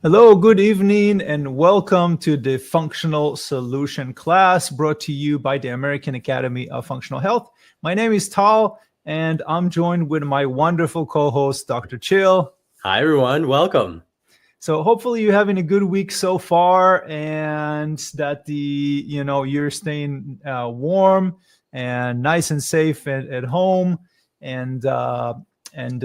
Hello, good evening, and welcome to the Functional Solution class brought to you by the American Academy of Functional Health. My name is Tal, and I'm joined with my wonderful co-host, Dr. Chill. Hi, everyone. Welcome. So hopefully you're having a good week so far, and that you're staying warm and nice and safe at home, and and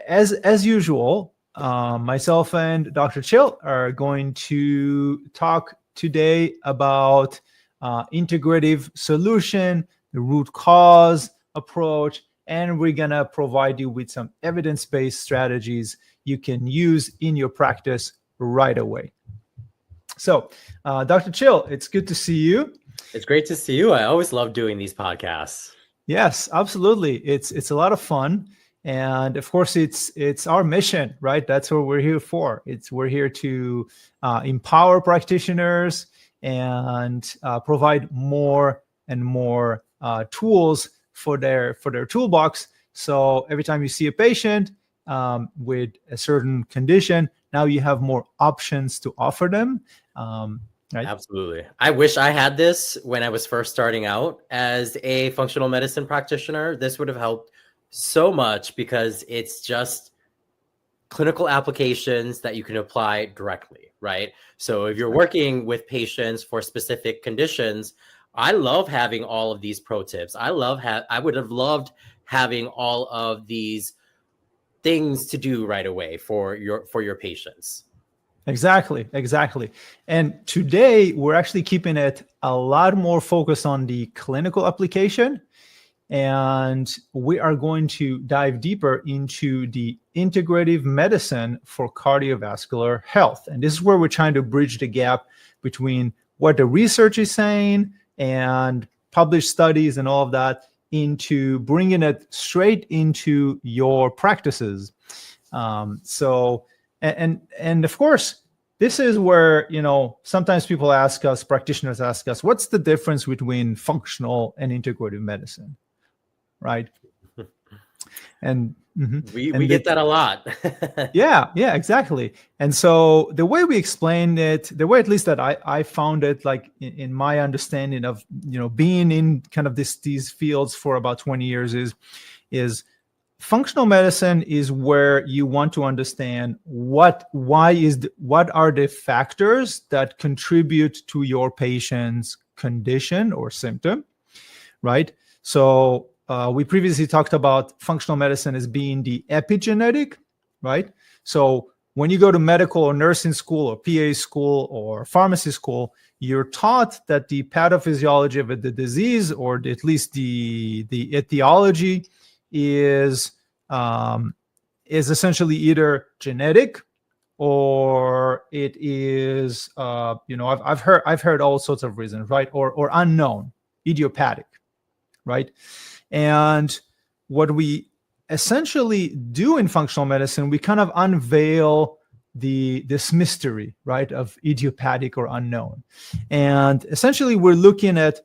as usual, myself and Dr. Chill are going to talk today about integrative solution, the root cause approach, and we're gonna provide you with some evidence-based strategies you can use in your practice right away. So, Dr. Chill, it's good to see you. It's great to see you. I always love doing these podcasts. Yes, absolutely. It's a lot of fun. And of course, it's our mission, right? That's what we're here for. We're here to empower practitioners and provide more and more tools for their toolbox. So every time you see a patient with a certain condition, now you have more options to offer them. Right? Absolutely. I wish I had this when I was first starting out as a functional medicine practitioner. This would have helped so much because it's just clinical applications that you can apply directly, right? So if you're working with patients for specific conditions, I love having all of these pro tips. I would have loved having all of these things to do right away for your patients. Exactly. And today we're actually keeping it a lot more focused on the clinical application. And we are going to dive deeper into the integrative medicine for cardiovascular health. And this is where we're trying to bridge the gap between what the research is saying and published studies and all of that into bringing it straight into your practices. And of course, this is where, sometimes people ask us, practitioners ask us, what's the difference between functional and integrative medicine? Right. And we get that a lot. yeah, exactly. And so the way we explain it, the way at least that I found it, like in my understanding of, being in kind of these fields for about 20 years is functional medicine is where you want to understand what are the factors that contribute to your patient's condition or symptom, right? So we previously talked about functional medicine as being the epigenetic, right? So when you go to medical or nursing school or PA school or pharmacy school, you're taught that the pathophysiology of the disease, or at least the etiology, is essentially either genetic or it is I've heard all sorts of reasons, right? Or unknown, idiopathic, right? And what we essentially do in functional medicine, we kind of unveil this mystery, right, of idiopathic or unknown. And essentially we're looking at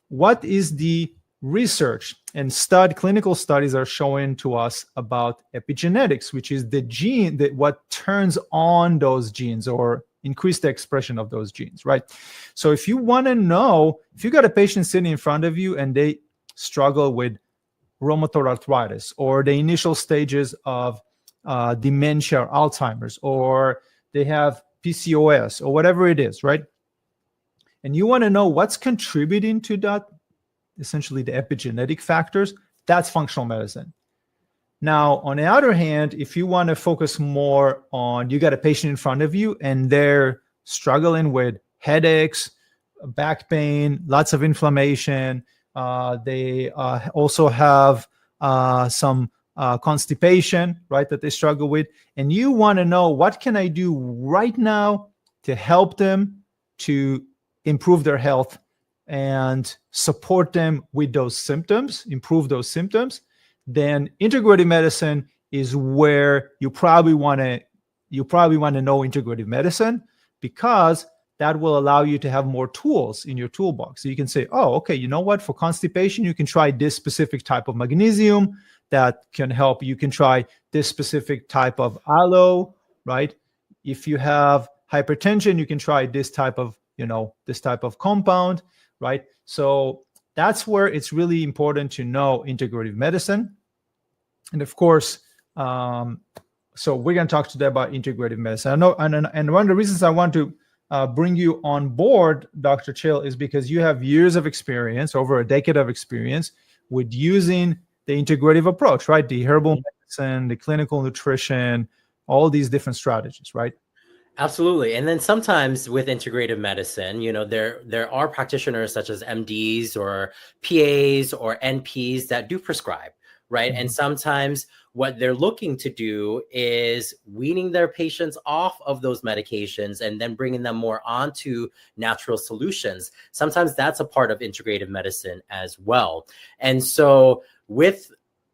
what is the research and clinical studies are showing to us about epigenetics, which is the gene what turns on those genes or increase the expression of those genes, right? So if you want to know, if you got a patient sitting in front of you and they struggle with rheumatoid arthritis or the initial stages of dementia or Alzheimer's, or they have PCOS or whatever it is, right? And you want to know what's contributing to that, essentially the epigenetic factors, that's functional medicine. Now, on the other hand, if you want to focus more on, you got a patient in front of you and they're struggling with headaches, back pain, lots of inflammation, they also have some constipation, right, that they struggle with. And you want to know, what can I do right now to help them to improve their health and support them with those symptoms, improve those symptoms? Then integrative medicine is where you probably want to know integrative medicine, because that will allow you to have more tools in your toolbox. So you can say, oh, okay, you know what? For constipation, you can try this specific type of magnesium that can help. You can try this specific type of aloe right? If you have hypertension, you can try this type of, this type of compound, right? So that's where it's really important to know integrative medicine. And of course, so we're going to talk today about integrative medicine. I know, and one of the reasons I want to bring you on board, Dr. Chill, is because you have years of experience, over a decade of experience with using the integrative approach, right? The herbal medicine, the clinical nutrition, all these different strategies, right? Absolutely. And then sometimes with integrative medicine, there are practitioners such as MDs or PAs or NPs that do prescribe, right? And sometimes what they're looking to do is weaning their patients off of those medications and then bringing them more onto natural solutions. Sometimes that's a part of integrative medicine as well. And so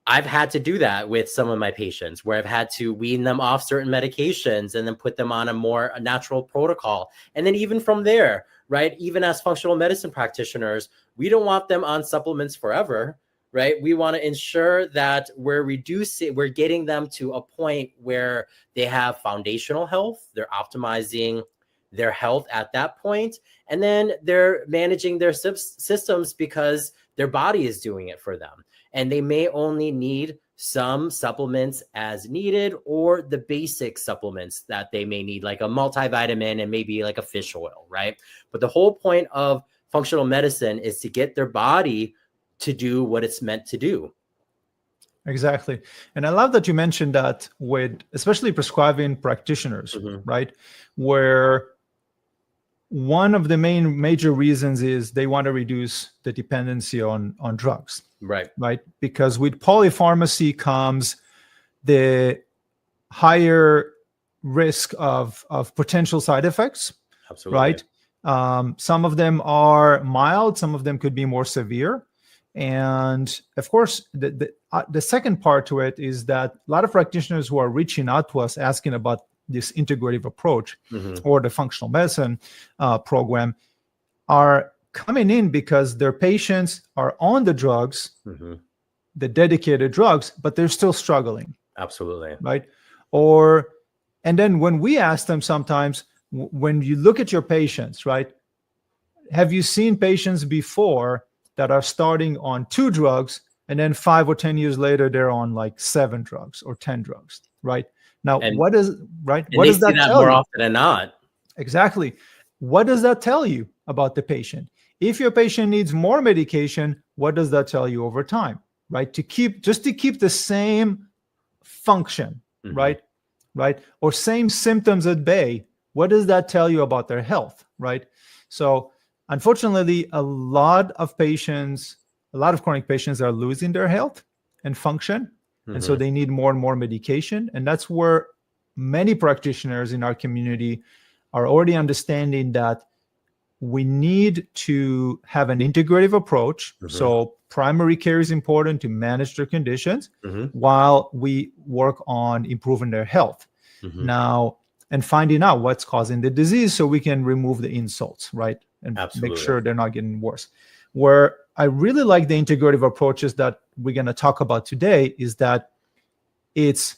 I've had to do that with some of my patients, where I've had to wean them off certain medications and then put them on a natural protocol. And then even from there, right, even as functional medicine practitioners, we don't want them on supplements forever, right? We want to ensure that we're getting them to a point where they have foundational health, they're optimizing their health at that point, and then they're managing their systems because their body is doing it for them. And they may only need some supplements as needed, or the basic supplements that they may need, like a multivitamin and maybe like a fish oil, right? But the whole point of functional medicine is to get their body to do what it's meant to do. Exactly. And I love that you mentioned that with especially prescribing practitioners, right? Where one of the major reasons is they want to reduce the dependency on drugs. Right. Because with polypharmacy comes the higher risk of potential side effects. Absolutely. Right. Some of them are mild, some of them could be more severe. And of course, the second part to it is that a lot of practitioners who are reaching out to us asking about this integrative approach or the functional medicine program are coming in because their patients are on the drugs, the dedicated drugs, but they're still struggling. Absolutely. Right. And then when we ask them sometimes, when you look at your patients, right, have you seen patients before that are starting on 2 drugs and then 5 or 10 years later, they're on like 7 drugs or 10 drugs, right? Now, what does that tell more you? Often than not. Exactly. What does that tell you about the patient? If your patient needs more medication, what does that tell you over time, right? To keep the same function, right? Or same symptoms at bay, what does that tell you about their health, right? So unfortunately, a lot of chronic patients are losing their health and function. And so they need more and more medication. And that's where many practitioners in our community are already understanding that we need to have an integrative approach. So primary care is important to manage their conditions while we work on improving their health. Now, and finding out what's causing the disease so we can remove the insults, right? And make sure they're not getting worse. Where I really like the integrative approaches that we're going to talk about today is that it's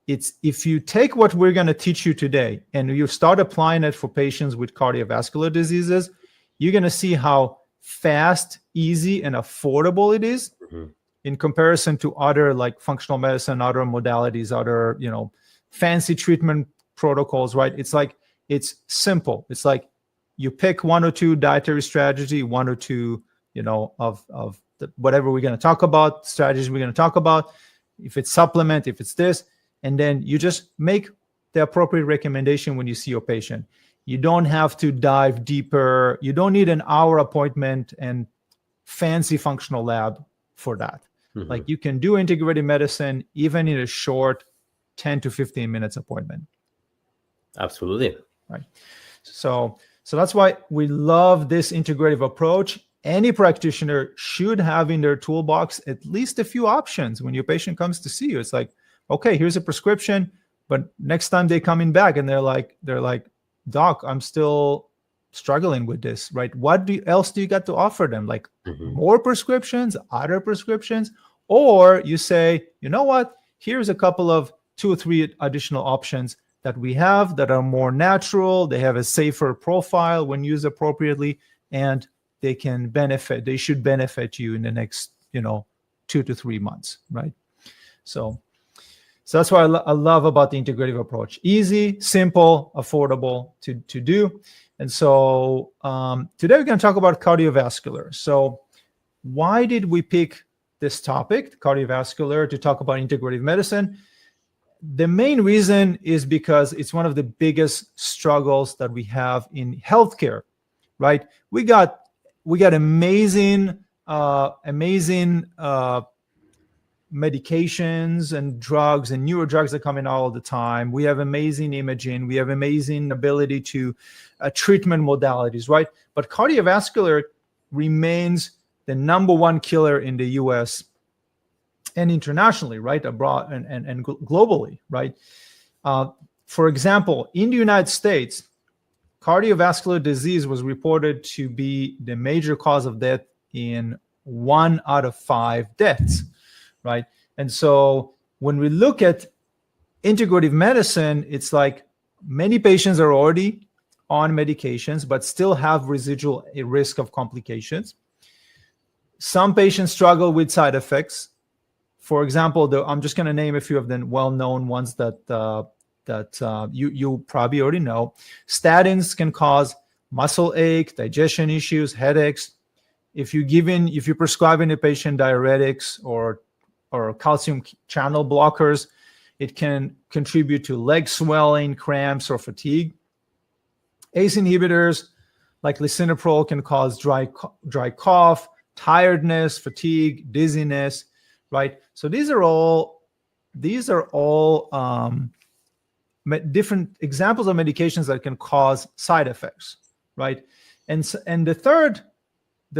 if you take what we're going to teach you today and you start applying it for patients with cardiovascular diseases, you're going to see how fast, easy, and affordable it is in comparison to other like functional medicine, other modalities, other, fancy treatment protocols, right? It's simple. It's like you pick 1 or 2 dietary strategy, 1 or 2, of whatever we're going to talk about, strategies we're going to talk about, if it's supplement, if it's this, and then you just make the appropriate recommendation when you see your patient. You don't have to dive deeper. You don't need an hour appointment and fancy functional lab for that. Like you can do integrative medicine even in a short 10 to 15 minutes appointment. Absolutely. Right. So that's why we love this integrative approach. Any practitioner should have in their toolbox at least a few options when your patient comes to see you. It's like, okay, here's a prescription, but next time they coming back and they're like, doc, I'm still struggling with this, right? What else do you got to offer them? Like more prescriptions, other prescriptions, or you say, you know what? Here's a couple of 2 or 3 additional options that we have that are more natural. They have a safer profile when used appropriately, and they should benefit you in the next 2 to 3 months, right? So that's what I love about the integrative approach. Easy, simple, affordable to do. And so today we're going to talk about cardiovascular. So why did we pick this topic, cardiovascular, to talk about integrative medicine? The main reason is because it's one of the biggest struggles that we have in healthcare, right? We got amazing medications and drugs and newer drugs that come in all the time. We have amazing imaging. We have amazing ability to treatment modalities, right? But cardiovascular remains the number one killer in the US and internationally, right? Abroad and globally, right? For example, in the United States, cardiovascular disease was reported to be the major cause of death in 1 out of 5 deaths, right? And so when we look at integrative medicine, it's like many patients are already on medications, but still have residual risk of complications. Some patients struggle with side effects. For example, I'm just going to name a few of the well-known ones that you probably already know. Statins can cause muscle ache, digestion issues, headaches. If you're prescribing a patient diuretics or calcium channel blockers, it can contribute to leg swelling, cramps, or fatigue. ACE inhibitors like lisinopril can cause dry cough, tiredness, fatigue, dizziness, right? So these are all different examples of medications that can cause side effects, right? And the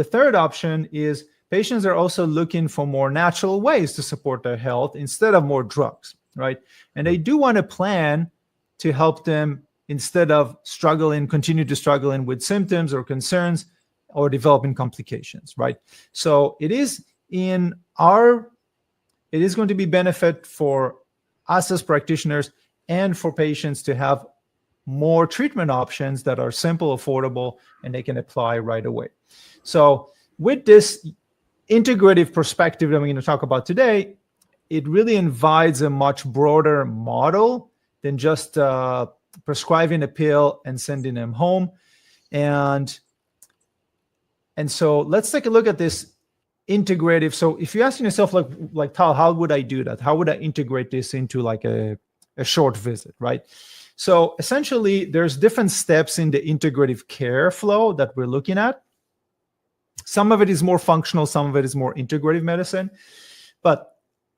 third option is patients are also looking for more natural ways to support their health instead of more drugs, right? And they do want a plan to help them instead of continue to struggling with symptoms or concerns or developing complications, right? So it is going to be benefit for us as practitioners and for patients to have more treatment options that are simple, affordable, and they can apply right away. So with this integrative perspective that we're going to talk about today, it really invites a much broader model than just prescribing a pill and sending them home. And so let's take a look at this integrative. So if you're asking yourself, like Tal, how would I do that? How would I integrate this into like a short visit, right? So essentially, there's different steps in the integrative care flow that we're looking at. Some of it is more functional, some of it is more integrative medicine. But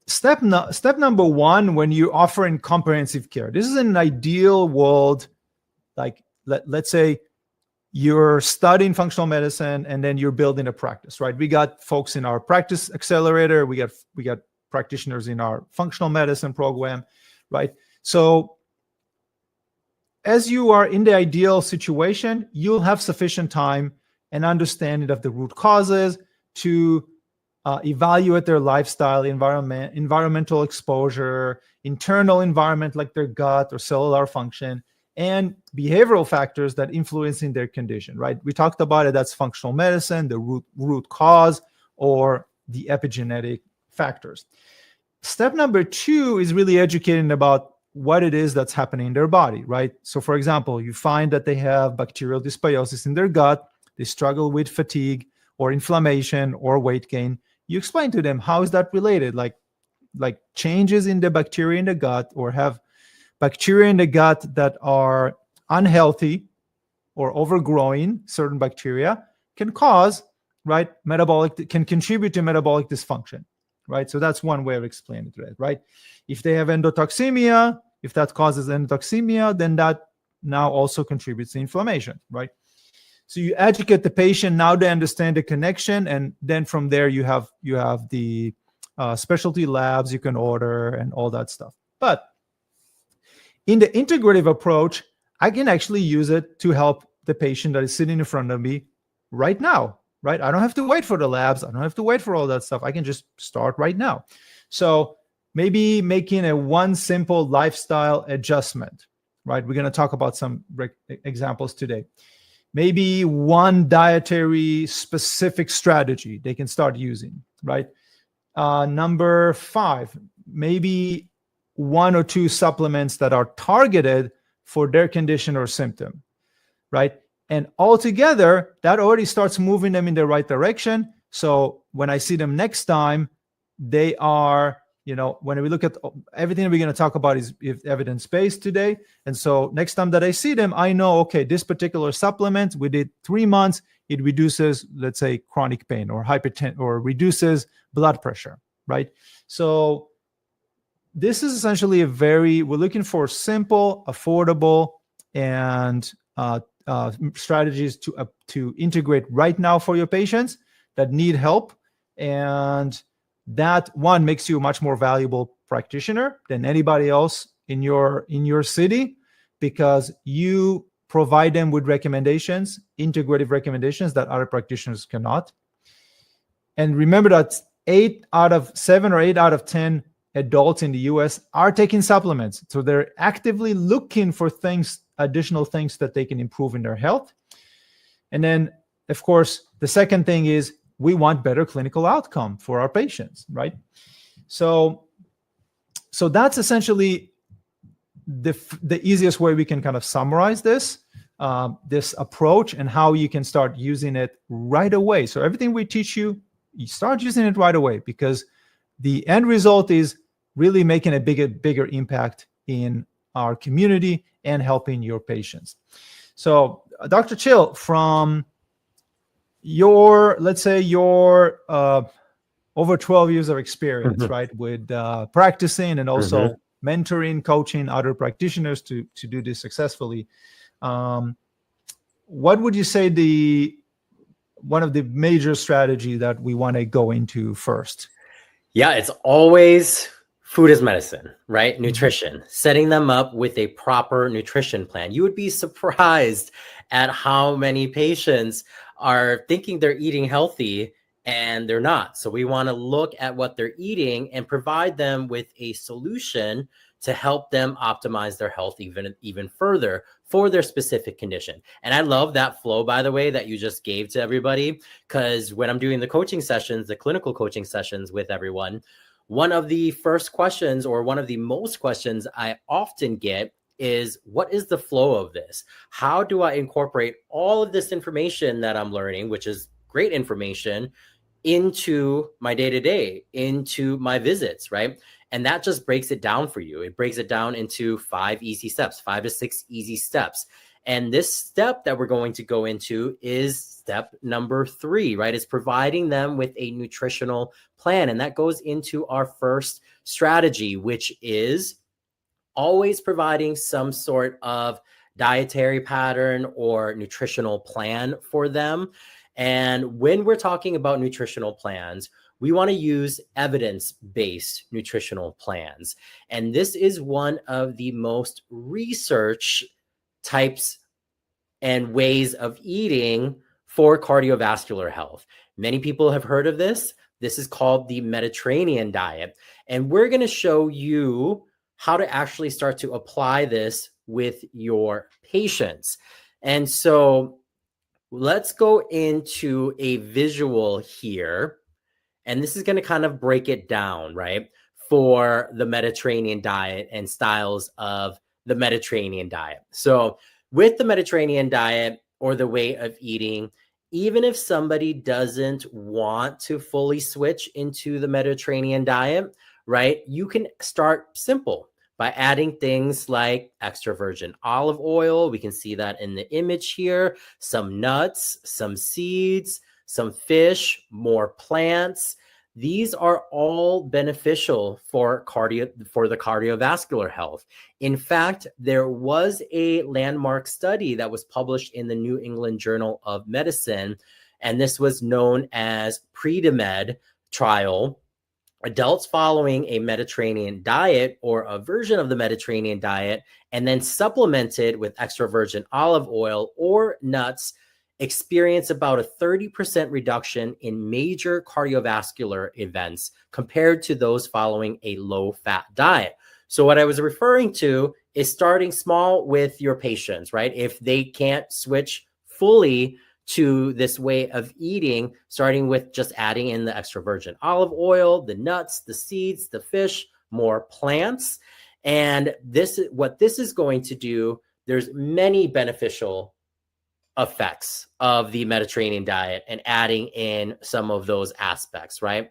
step number one, when you're offering comprehensive care, this is an ideal world. Like let's say you're studying functional medicine and then you're building a practice, right? We got folks in our practice accelerator. We got practitioners in our functional medicine program, right? So as you are in the ideal situation, you'll have sufficient time and understanding of the root causes to evaluate their lifestyle, environmental exposure, internal environment like their gut or cellular function, and behavioral factors that influencing their condition, right? We talked about it. That's functional medicine, the root cause, or the epigenetic factors. Step number 2 is really educating about what it is that's happening in their body, right? So for example, you find that they have bacterial dysbiosis in their gut, they struggle with fatigue or inflammation or weight gain. You explain to them, how is that related? Like changes in the bacteria in the gut, or have bacteria in the gut that are unhealthy or overgrowing certain bacteria can cause, right, can contribute to metabolic dysfunction, right? So that's one way of explaining it, right? If they have endotoxemia, if that causes endotoxemia, then that now also contributes to inflammation, right? So you educate the patient, now they understand the connection, and then from there you have the specialty labs you can order and all that stuff. But in the integrative approach, I can actually use it to help the patient that is sitting in front of me right now, right? I don't have to wait for the labs. I don't have to wait for all that stuff. I can just start right now. So maybe making one simple lifestyle adjustment, right? We're going to talk about some examples today. Maybe one dietary specific strategy they can start using, right? Number 5, maybe 1 or 2 supplements that are targeted for their condition or symptom, right? And altogether, that already starts moving them in the right direction. So when I see them next time, they are, when we look at everything that we're going to talk about is evidence-based today. And so next time that I see them, I know, okay, this particular supplement, we did 3 months, it reduces, let's say, chronic pain or hypertension, or reduces blood pressure, right? So this is essentially we're looking for simple, affordable, and strategies to integrate right now for your patients that need help. And that one makes you a much more valuable practitioner than anybody else in your city, because you provide them with recommendations, integrative recommendations that other practitioners cannot. And remember that 8 out of 7 or 8 out of 10 adults in the US are taking supplements. So they're actively looking for additional things that they can improve in their health. And then, of course, the second thing is we want better clinical outcome for our patients, right? So that's essentially the easiest way we can kind of summarize this approach and how you can start using it right away. So everything we teach you start using it right away, because the end result is really making a bigger impact in our community and helping your patients. So Dr. Chill, from let's say your over 12 years of experience, right, with practicing and also mentoring, coaching other practitioners to do this successfully, what would you say one of the major strategy that we want to go into first? Yeah, it's always food as medicine, right? Nutrition, setting them up with a proper nutrition plan. You would be surprised at how many patients are thinking they're eating healthy and they're not. So we want to look at what they're eating and provide them with a solution to help them optimize their health even further for their specific condition. And I love that flow, by the way, that you just gave to everybody, because when I'm doing the coaching sessions, the clinical coaching sessions with everyone, one of the first questions, or one of the most questions I often get, is what is the flow of this? How do I incorporate all of this information that I'm learning, which is great information, into my day-to-day, into my visits, right? And that just breaks it down for you. It breaks it down into 5 to 6 easy steps. And this step that we're going to go into is step number 3, right? It's providing them with a nutritional plan. And that goes into our first strategy, which is always providing some sort of dietary pattern or nutritional plan for them. And when we're talking about nutritional plans, we want to use evidence-based nutritional plans. And this is one of the most research types and ways of eating for cardiovascular health. Many people have heard of this. This is called the Mediterranean diet. And we're going to show you how to actually start to apply this with your patients. And so let's go into a visual here. And this is going to kind of break it down, right, for the Mediterranean diet and styles of the Mediterranean diet. So with the Mediterranean diet, or the way of eating, even if somebody doesn't want to fully switch into the Mediterranean diet, right, you can start simple by adding things like extra virgin olive oil. We can see that in the image here, some nuts, some seeds, some fish, more plants. These are all beneficial for the cardiovascular health. In fact, there was a landmark study that was published in the New England Journal of Medicine, and this was known as Pre-Med trial. Adults following a Mediterranean diet, or a version of the Mediterranean diet, and then supplemented with extra virgin olive oil or nuts, experience about a 30% reduction in major cardiovascular events compared to those following a low-fat diet. So what I was referring to is starting small with your patients, right? If they can't switch fully to this way of eating, starting with just adding in the extra virgin olive oil, the nuts, the seeds, the fish, more plants. And what this is going to do, there's many beneficial effects of the Mediterranean diet and adding in some of those aspects, right?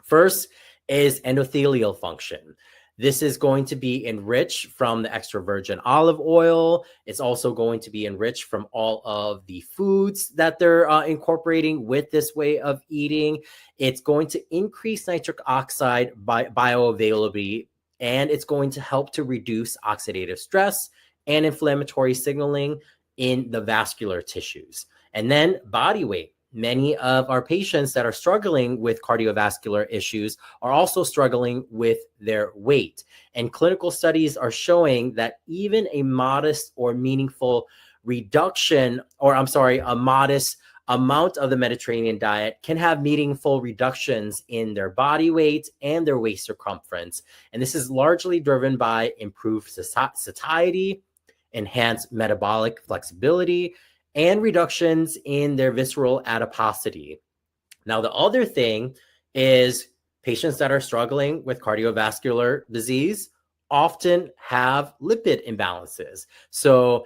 First is endothelial function. This is going to be enriched from the extra virgin olive oil. It's also going to be enriched from all of the foods that they're incorporating with this way of eating. It's going to increase nitric oxide bioavailability, and it's going to help to reduce oxidative stress and inflammatory signaling in the vascular tissues. And then body weight. Many of our patients that are struggling with cardiovascular issues are also struggling with their weight. And clinical studies are showing that even a modest or meaningful reduction, a modest amount of the Mediterranean diet can have meaningful reductions in their body weight and their waist circumference. And this is largely driven by improved satiety, enhanced metabolic flexibility, and reductions in their visceral adiposity. Now, the other thing is patients that are struggling with cardiovascular disease often have lipid imbalances. So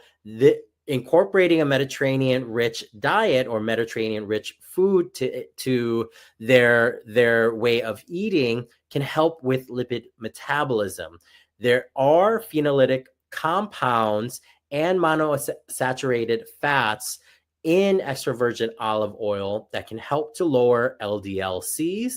incorporating a Mediterranean-rich diet or Mediterranean-rich food to their way of eating can help with lipid metabolism. There are phenolitic compounds and monounsaturated fats in extra virgin olive oil that can help to lower LDLCs,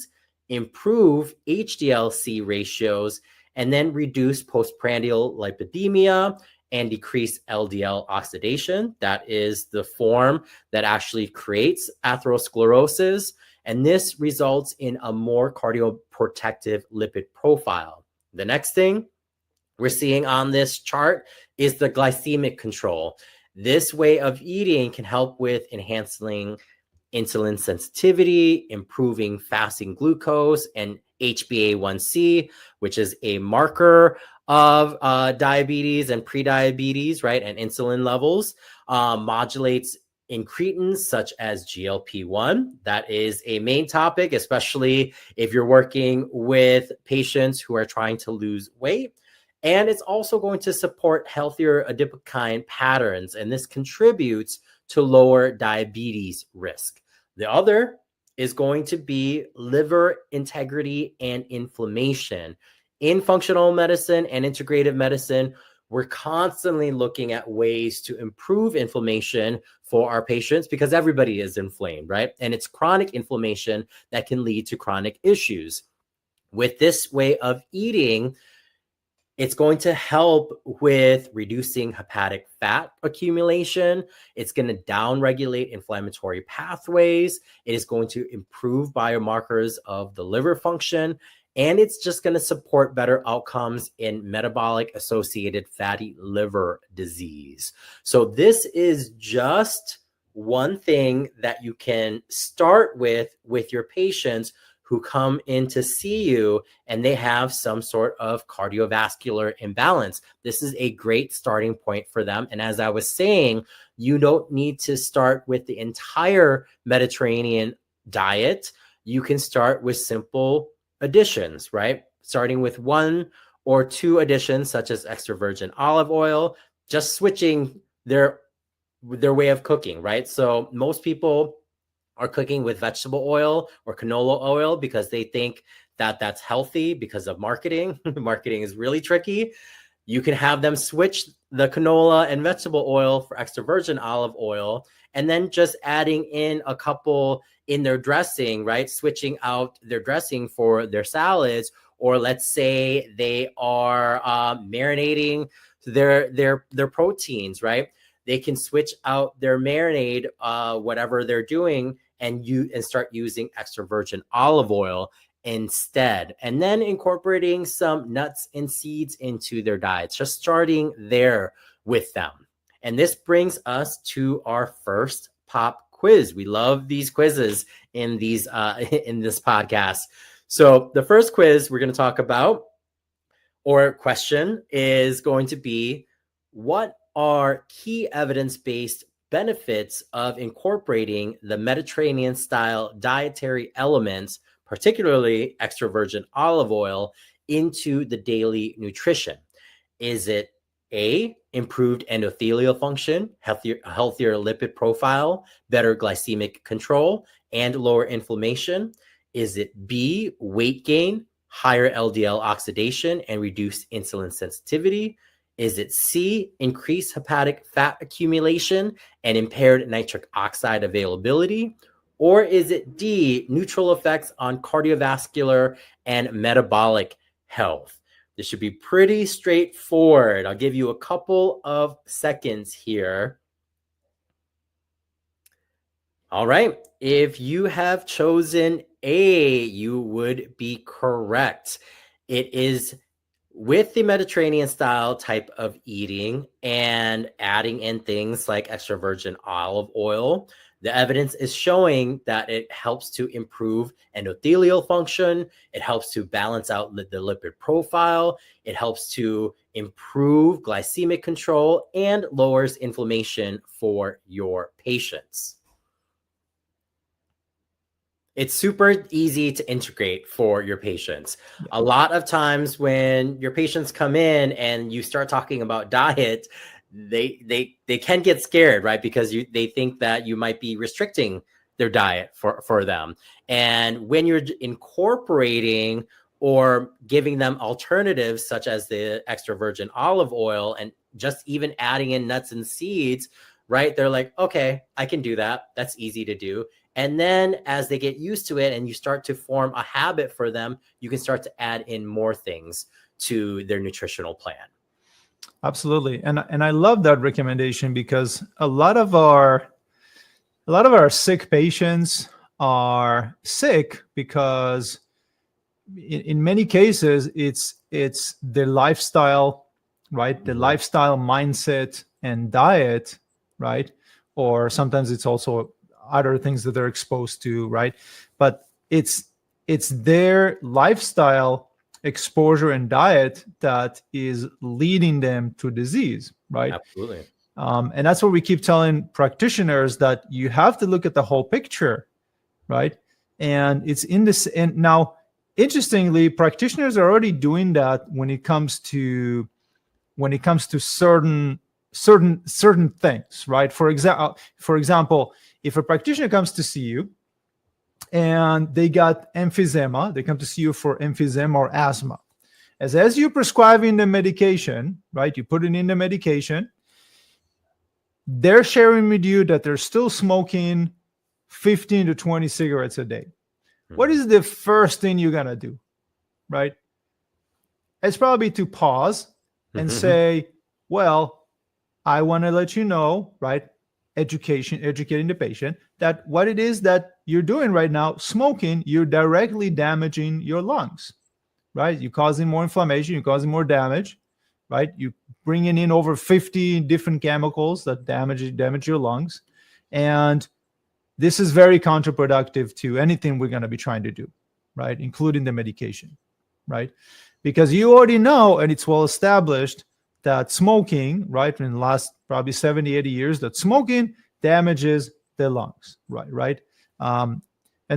improve HDL-C ratios, and then reduce postprandial lipidemia and decrease LDL oxidation. That is the form that actually creates atherosclerosis. And this results in a more cardioprotective lipid profile. The next thing we're seeing on this chart is the glycemic control. This way of eating can help with enhancing insulin sensitivity, improving fasting glucose and HbA1c, which is a marker of diabetes and prediabetes, right? And insulin levels, modulates incretins such as GLP-1. That is a main topic, especially if you're working with patients who are trying to lose weight. And it's also going to support healthier adipokine patterns, and this contributes to lower diabetes risk. The other is going to be liver integrity and inflammation. In functional medicine and integrative medicine, we're constantly looking at ways to improve inflammation for our patients because everybody is inflamed, right? And it's chronic inflammation that can lead to chronic issues. With this way of eating, it's going to help with reducing hepatic fat accumulation. It's going to downregulate inflammatory pathways. It is going to improve biomarkers of the liver function. And it's just going to support better outcomes in metabolic associated fatty liver disease. So this is just one thing that you can start with your patients who come in to see you and they have some sort of cardiovascular imbalance. This is a great starting point for them. And as I was saying, you don't need to start with the entire Mediterranean diet. You can start with simple additions, right? Starting with 1 or 2 additions, such as extra virgin olive oil, just switching their way of cooking, right? So most people are cooking with vegetable oil or canola oil because they think that that's healthy because of marketing. Marketing is really tricky. You can have them switch the canola and vegetable oil for extra virgin olive oil, and then just adding in a couple in their dressing, right? Switching out their dressing for their salads, or let's say they are marinating their proteins, right? They can switch out their marinade, whatever they're doing, and start using extra virgin olive oil instead, and then incorporating some nuts and seeds into their diets, just starting there with them. And this brings us to our first pop quiz. We love these quizzes in this podcast. So the first quiz we're going to talk about, or question is going to be, what are key evidence-based benefits of incorporating the Mediterranean style dietary elements, particularly extra virgin olive oil, into the daily nutrition? Is it A, improved endothelial function, healthier lipid profile, better glycemic control, and lower inflammation? Is it B, weight gain, higher LDL oxidation, and reduced insulin sensitivity? Is it C, increased hepatic fat accumulation and impaired nitric oxide availability? Or is it D, neutral effects on cardiovascular and metabolic health? This should be pretty straightforward. I'll give you a couple of seconds here. All right. If you have chosen A, you would be correct. It is with the Mediterranean style type of eating and adding in things like extra virgin olive oil, the evidence is showing that it helps to improve endothelial function. It helps to balance out the lipid profile. It helps to improve glycemic control and lowers inflammation for your patients. It's super easy to integrate for your patients. A lot of times when your patients come in and you start talking about diet, they can get scared, right? Because they think that you might be restricting their diet for them. And when you're incorporating or giving them alternatives such as the extra virgin olive oil and just even adding in nuts and seeds, right? They're like, okay, I can do that. That's easy to do. And then as they get used to it and you start to form a habit for them, you can start to add in more things to their nutritional plan. Absolutely. And I love that recommendation, because a lot of our sick patients are sick because in many cases it's the lifestyle, right? The lifestyle mindset and diet, right? Or sometimes it's also other things that they're exposed to, right? But it's their lifestyle exposure and diet that is leading them to disease, right? Absolutely. And that's what we keep telling practitioners, that you have to look at the whole picture, right? And it's in this. And now, interestingly, practitioners are already doing that when it comes to certain things, right? For example, if a practitioner comes to see you and they got emphysema, they come to see you for emphysema or asthma. As you're prescribing the medication, right? You put it in the medication. They're sharing with you that they're still smoking 15 to 20 cigarettes a day. What is the first thing you're gonna do, right? It's probably to pause and say, well, I want to let you know, right? Educating the patient that what it is that you're doing right now, smoking, you're directly damaging your lungs, right? You're causing more inflammation, you're causing more damage, right? You're bringing in over 50 different chemicals that damage your lungs. And this is very counterproductive to anything we're going to be trying to do, right? Including the medication, right? Because you already know, and it's well established, that smoking, right, in the last probably 70, 80 years, that smoking damages the lungs, right? And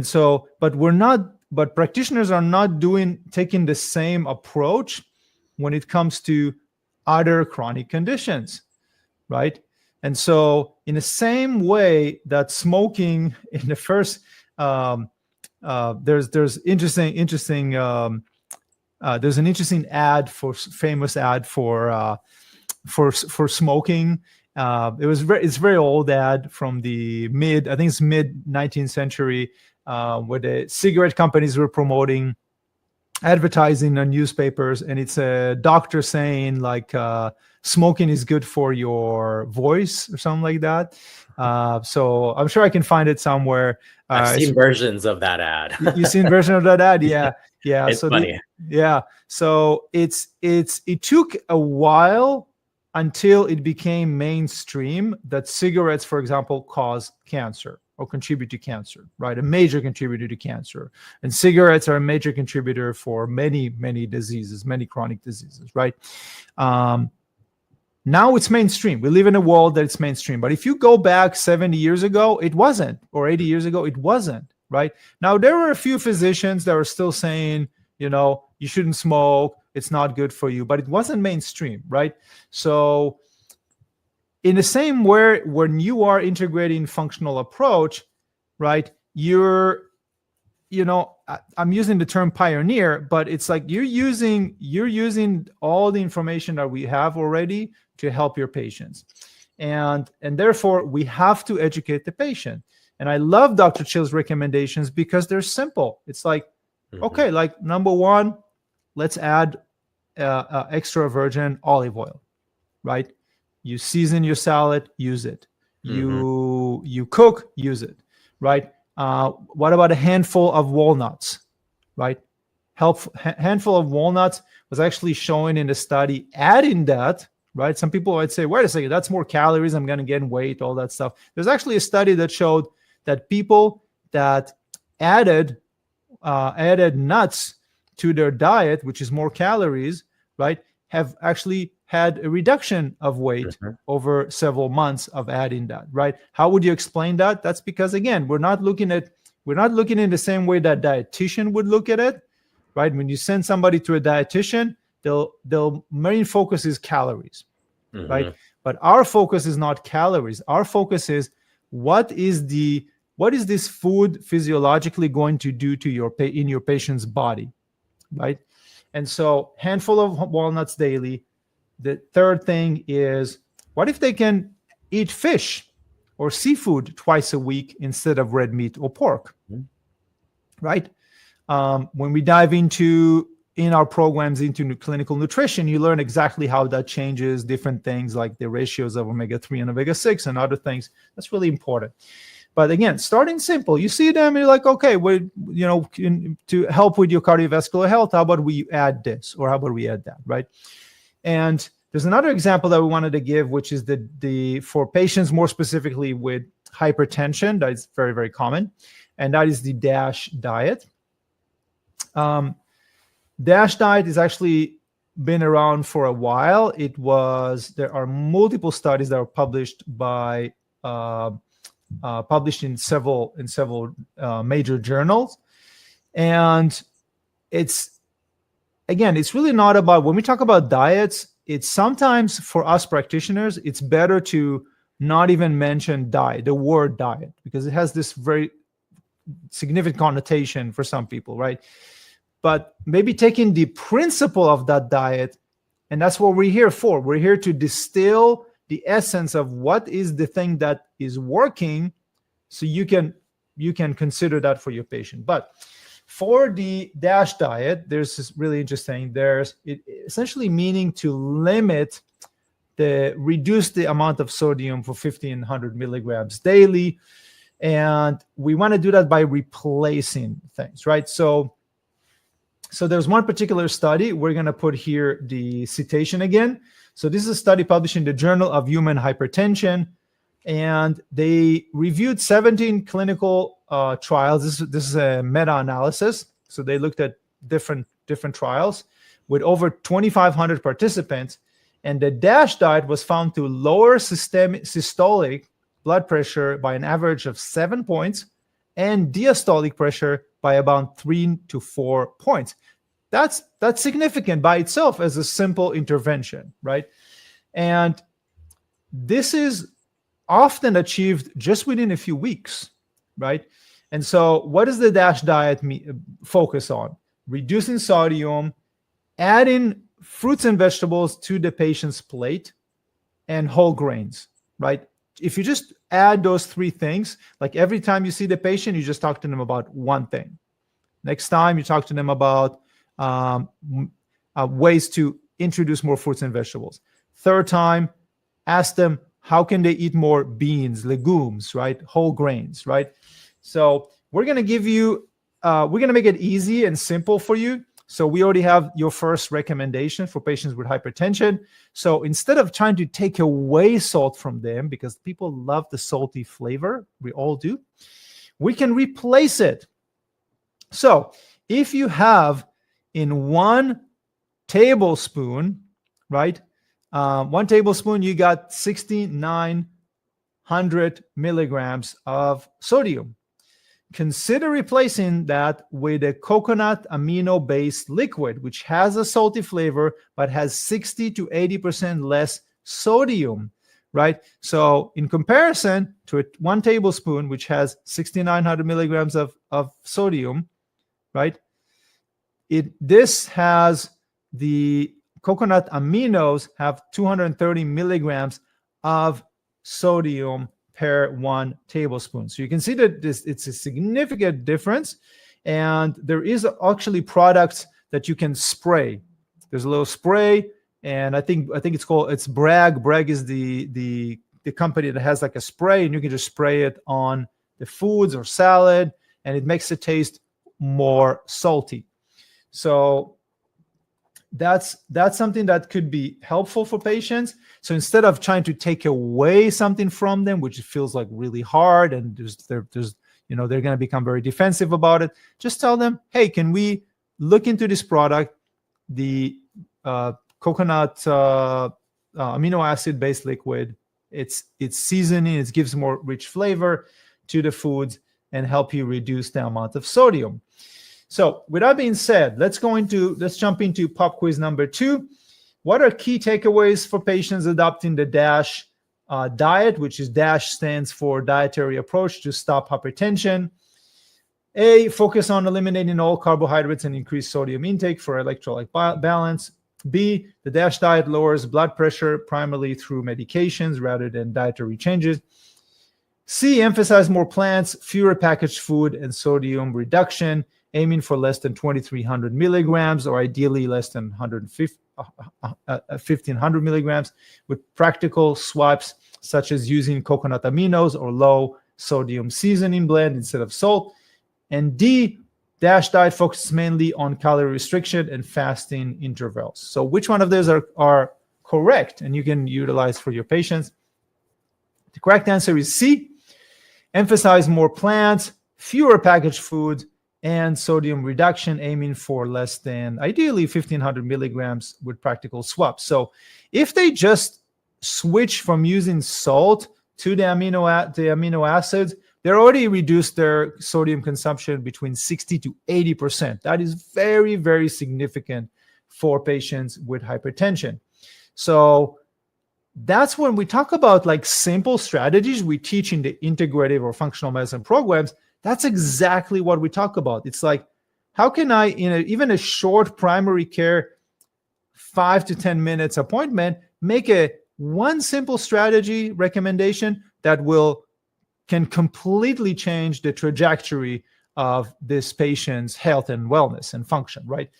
so, but practitioners are not taking the same approach when it comes to other chronic conditions, right? And so in the same way that smoking in the first, there's an interesting famous ad for smoking. It's very old ad from the mid 19th century, where the cigarette companies were promoting advertising on newspapers, and it's a doctor saying like smoking is good for your voice or something like that. So I'm sure I can find it somewhere. I've seen versions of that ad. You've seen version of that ad? Yeah. It's funny. So it took a while until it became mainstream that cigarettes, for example, cause cancer or contribute to cancer, right? A major contributor to cancer. And cigarettes are a major contributor for many, many diseases, many chronic diseases, right? Now it's mainstream. We live in a world that it's mainstream. But if you go back 70 years ago, it wasn't, or 80 years ago, it wasn't, right? Now, there were a few physicians that were still saying, you know, you shouldn't smoke, it's not good for you, but it wasn't mainstream, right? So in the same way, when you are integrating functional approach, right, I'm using the term pioneer, but it's like you're using all the information that we have already to help your patients. And therefore, we have to educate the patient. And I love Dr. Chill's recommendations because they're simple. It's like, okay, like number one, let's add extra virgin olive oil, right? You season your salad, use it. You cook, use it, right? What about a handful of walnuts, right? Handful of walnuts was actually showing in the study, adding that, right? Some people might say, wait a second, that's more calories, I'm going to gain weight, all that stuff. There's actually a study that showed that people that added nuts to their diet, which is more calories, right, have actually had a reduction of weight over several months of adding that, right? How would you explain that? That's because, again, we're not looking in the same way that dietitian would look at it, right? When you send somebody to a dietitian, they'll main focus is calories, right? But our focus is not calories. Our focus is what is this food physiologically going to do to in your patient's body, right? And so handful of walnuts daily. The third thing is, what if they can eat fish or seafood twice a week instead of red meat or pork, right? When we dive in our programs into clinical nutrition, you learn exactly how that changes different things like the ratios of omega-3 and omega-6 and other things. That's really important. But again, starting simple, you see them, and you're like, okay, to help with your cardiovascular health, how about we add this, or how about we add that, right? And there's another example that we wanted to give, which is for patients more specifically with hypertension, that is very, very common, and that is the DASH diet. DASH diet has actually been around for a while. There are multiple studies that are published in several major journals, and it's really not about, when we talk about diets, it's sometimes for us practitioners, it's better to not even mention the word diet, because it has this very significant connotation for some people, right? But maybe taking the principle of that diet, and that's what we're here for. We're here to distill the essence of what is the thing that is working, so you can consider that for your patient. But for the DASH diet, there's this really interesting. There's essentially meaning to reduce the amount of sodium for 1,500 milligrams daily, and we want to do that by replacing things, right? So there's one particular study. We're going to put here the citation again. So this is a study published in the Journal of Human Hypertension, and they reviewed 17 clinical trials. This is a meta-analysis. So they looked at different trials with over 2,500 participants, and the DASH diet was found to lower systolic blood pressure by an average of 7 points and diastolic pressure by about 3 to 4 points. That's significant by itself as a simple intervention, right? And this is often achieved just within a few weeks, right? And so what does the DASH diet focus on? Reducing sodium, adding fruits and vegetables to the patient's plate, and whole grains, right? If you just add those three things, like every time you see the patient, you just talk to them about one thing. Next time you talk to them about ways to introduce more fruits and vegetables. Third time, ask them, how can they eat more beans, legumes, right? Whole grains, right? So we're going to give you, we're going to make it easy and simple for you. So we already have your first recommendation for patients with hypertension. So instead of trying to take away salt from them, because people love the salty flavor, we all do, we can replace it. So if you have in 1 tablespoon, right, 1 tablespoon, you got 6,900 milligrams of sodium. Consider replacing that with a coconut amino-based liquid, which has a salty flavor, but has 60 to 80% less sodium, right? So in comparison to 1 tablespoon, which has 6,900 milligrams of sodium, right? This has the coconut aminos have 230 milligrams of sodium per 1 tablespoon. So you can see that it's a significant difference. And there is actually products that you can spray. There's a little spray, and I think it's Bragg. Bragg is the company that has like a spray, and you can just spray it on the foods or salad, and it makes it taste more salty. So that's something that could be helpful for patients. So instead of trying to take away something from them, which feels like really hard, and they're going to become very defensive about it, just tell them, hey, can we look into this product, the coconut amino acid based liquid? It's seasoning, it gives more rich flavor to the foods and help you reduce the amount of sodium. So with that being said, let's jump into pop quiz number 2. What are key takeaways for patients adopting the DASH diet, which is DASH stands for dietary approach to stop hypertension? A, focus on eliminating all carbohydrates and increase sodium intake for electrolyte balance. B, the DASH diet lowers blood pressure primarily through medications rather than dietary changes. C, emphasize more plants, fewer packaged food, and sodium reduction, aiming for less than 2,300 milligrams or ideally less than 1,500 milligrams with practical swaps such as using coconut aminos or low sodium seasoning blend instead of salt. And D, DASH diet focuses mainly on calorie restriction and fasting intervals. So which one of those are correct and you can utilize for your patients? The correct answer is C, emphasize more plants, fewer packaged foods, and sodium reduction, aiming for less than ideally 1,500 milligrams with practical swaps. So if they just switch from using salt to the amino acids, they're already reduced their sodium consumption between 60 to 80%. That is very, very significant for patients with hypertension. So that's when we talk about like simple strategies we teach in the integrative or functional medicine programs. That's exactly what we talk about. It's like, how can I, even a short primary care 5 to 10 minutes appointment, make one simple strategy recommendation that can completely change the trajectory of this patient's health and wellness and function, right?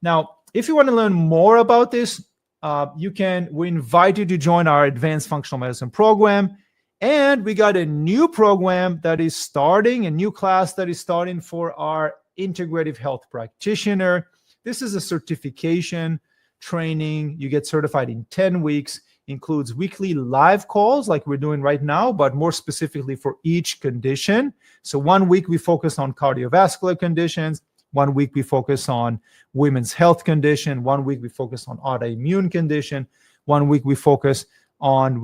Now, if you want to learn more about this, we invite you to join our advanced functional medicine program. And we got a new program that is starting, a new class that is starting for our integrative health practitioner. This is a certification training. You get certified in 10 weeks, includes weekly live calls like we're doing right now, but more specifically for each condition. So 1 week we focus on cardiovascular conditions. 1 week we focus on women's health condition. 1 week we focus on autoimmune condition. 1 week we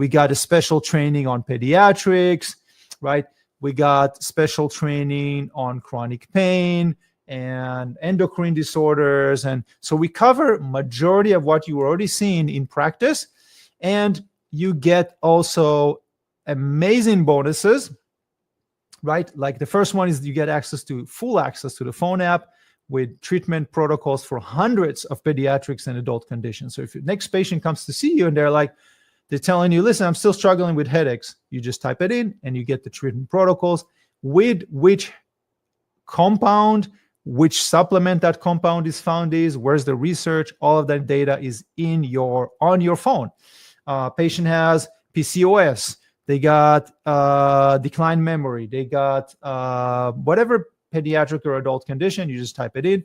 got a special training on pediatrics, right? We got special training on chronic pain and endocrine disorders. And so we cover majority of what you already seen in practice. And you get also amazing bonuses, right? Like the first one is you get full access to the phone app with treatment protocols for hundreds of pediatrics and adult conditions. So if your next patient comes to see you and they're telling you, listen, I'm still struggling with headaches, you just type it in and you get the treatment protocols with which compound, which supplement that compound is found where's the research, all of that data is on your phone. Patient has PCOS, they got declined memory, they got whatever pediatric or adult condition, you just type it in.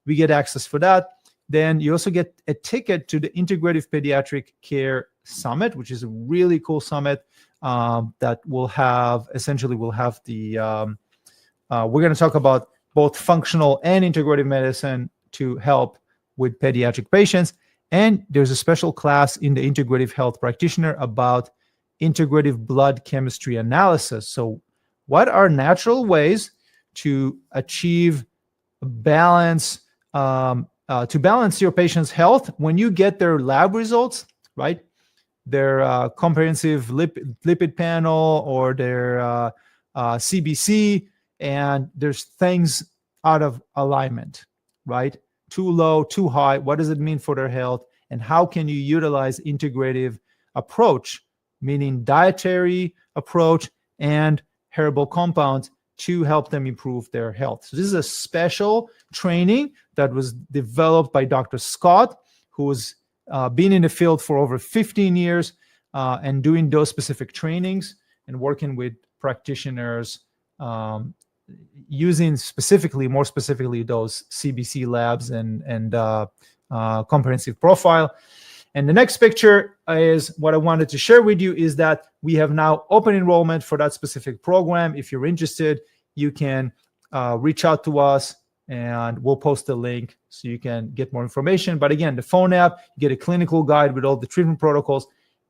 we get access for that. Then you also get a ticket to the Integrative Pediatric Care Summit, which is a really cool summit that will have the we're going to talk about both functional and integrative medicine to help with pediatric patients. And there's a special class in the integrative health practitioner about integrative blood chemistry analysis. So what are natural ways to achieve balance, to balance your patient's health when you get their lab results, right? Their comprehensive lipid panel or their CBC, and there's things out of alignment, right? Too low, too high. What does it mean for their health? And how can you utilize integrative approach, meaning dietary approach and herbal compounds to help them improve their health? So this is a special training that was developed by Dr. Scott, who's been in the field for over 15 years and doing those specific trainings and working with practitioners using more specifically those CBC labs and comprehensive profile. And the next picture is what I wanted to share with you is that we have now open enrollment for that specific program. If you're interested, you can reach out to us and we'll post a link so you can get more information. But again, the phone app, you get a clinical guide with all the treatment protocols,